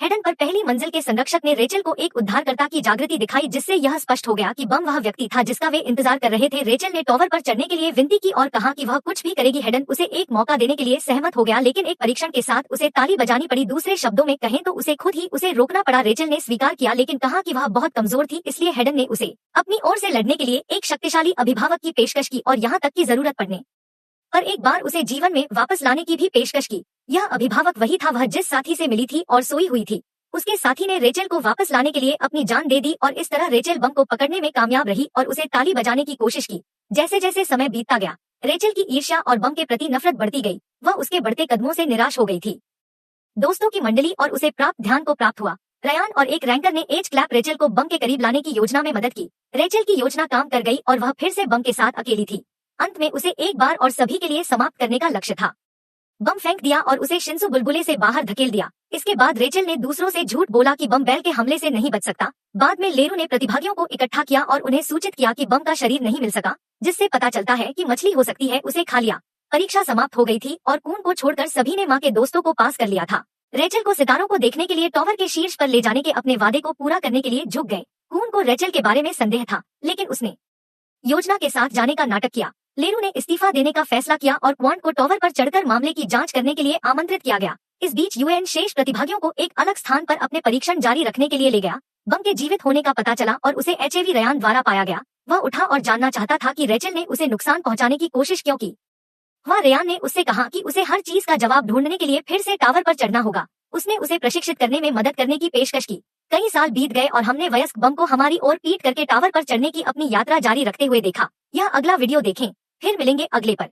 हेडन पर पहली मंजिल के संरक्षक ने रेचल को एक उद्धारकर्ता की जागृति दिखाई, जिससे यह स्पष्ट हो गया कि बम वह व्यक्ति था जिसका वे इंतजार कर रहे थे। रेचल ने टॉवर पर चढ़ने के लिए विनती की और कहा कि वह कुछ भी करेगी। हेडन उसे एक मौका देने के लिए सहमत हो गया, लेकिन एक परीक्षण के साथ उसे ताली बजानी पड़ी। दूसरे शब्दों में कहें तो उसे खुद ही उसे रोकना पड़ा। रेचल ने स्वीकार किया, लेकिन कहा कि वह बहुत कमजोर थी, इसलिए हेडन ने उसे अपनी ओर से लड़ने के लिए एक शक्तिशाली अभिभावक की पेशकश की और यहाँ तक की जरूरत पड़ने पर एक बार उसे जीवन में वापस लाने की भी पेशकश की। यह अभिभावक वही था वह जिस साथी से मिली थी और सोई हुई थी। उसके साथी ने रेचल को वापस लाने के लिए अपनी जान दे दी और इस तरह रेचल बम को पकड़ने में कामयाब रही और उसे ताली बजाने की कोशिश की। जैसे जैसे समय बीतता गया, रेचल की ईर्ष्या और बम के प्रति नफरत बढ़ती गई। वह उसके बढ़ते कदमों से निराश हो गई थी। दोस्तों की मंडली और उसे प्राप्त ध्यान को प्राप्त हुआ। रयान और एक रैंकर ने एज क्लैप रेचल को बम के करीब लाने की योजना में मदद की। रेचल की योजना काम कर गई और वह फिर से बम के साथ अकेली थी। अंत में उसे एक बार और सभी के लिए समाप्त करने का लक्ष्य था। बम फेंक दिया और उसे शिंसू बुलबुले से बाहर धकेल दिया। इसके बाद रेचल ने दूसरों से झूठ बोला कि बम बेल के हमले से नहीं बच सकता। बाद में लेरू ने प्रतिभागियों को इकट्ठा किया और उन्हें सूचित किया कि बम का शरीर नहीं मिल सका, जिससे पता चलता है कि मछली हो सकती है। उसे खा लिया। परीक्षा समाप्त हो गई थी और कून को छोड़कर सभी ने माँ के दोस्तों को पास कर लिया था। रेचल को सितारों को देखने के लिए टॉवर के शीर्ष पर ले जाने के अपने वादे को पूरा करने के लिए झुक गए। कून को रेचल के बारे में संदेह था, लेकिन उसने योजना के साथ जाने का नाटक किया। लेरू ने इस्तीफा देने का फैसला किया और क्वांट को टॉवर पर चढ़कर मामले की जांच करने के लिए आमंत्रित किया गया। इस बीच यूएन शेष प्रतिभागियों को एक अलग स्थान पर अपने परीक्षण जारी रखने के लिए ले गया। बम के जीवित होने का पता चला और उसे एचएवी रयान द्वारा पाया गया। वह उठा और जानना चाहता था कि रेचल ने उसे नुकसान पहुंचाने की कोशिश क्यों की। वह रयान ने उससे कहा कि उसे हर चीज का जवाब ढूंढने के लिए फिर से टावर पर चढ़ना होगा। उसने उसे प्रशिक्षित करने में मदद करने की पेशकश की। कई साल बीत गए और हमने वयस्क बम को हमारी ओर पीट करके टावर पर चढ़ने की अपनी यात्रा जारी रखते हुए देखा। यह अगला वीडियो देखें। फिर मिलेंगे अगले पर।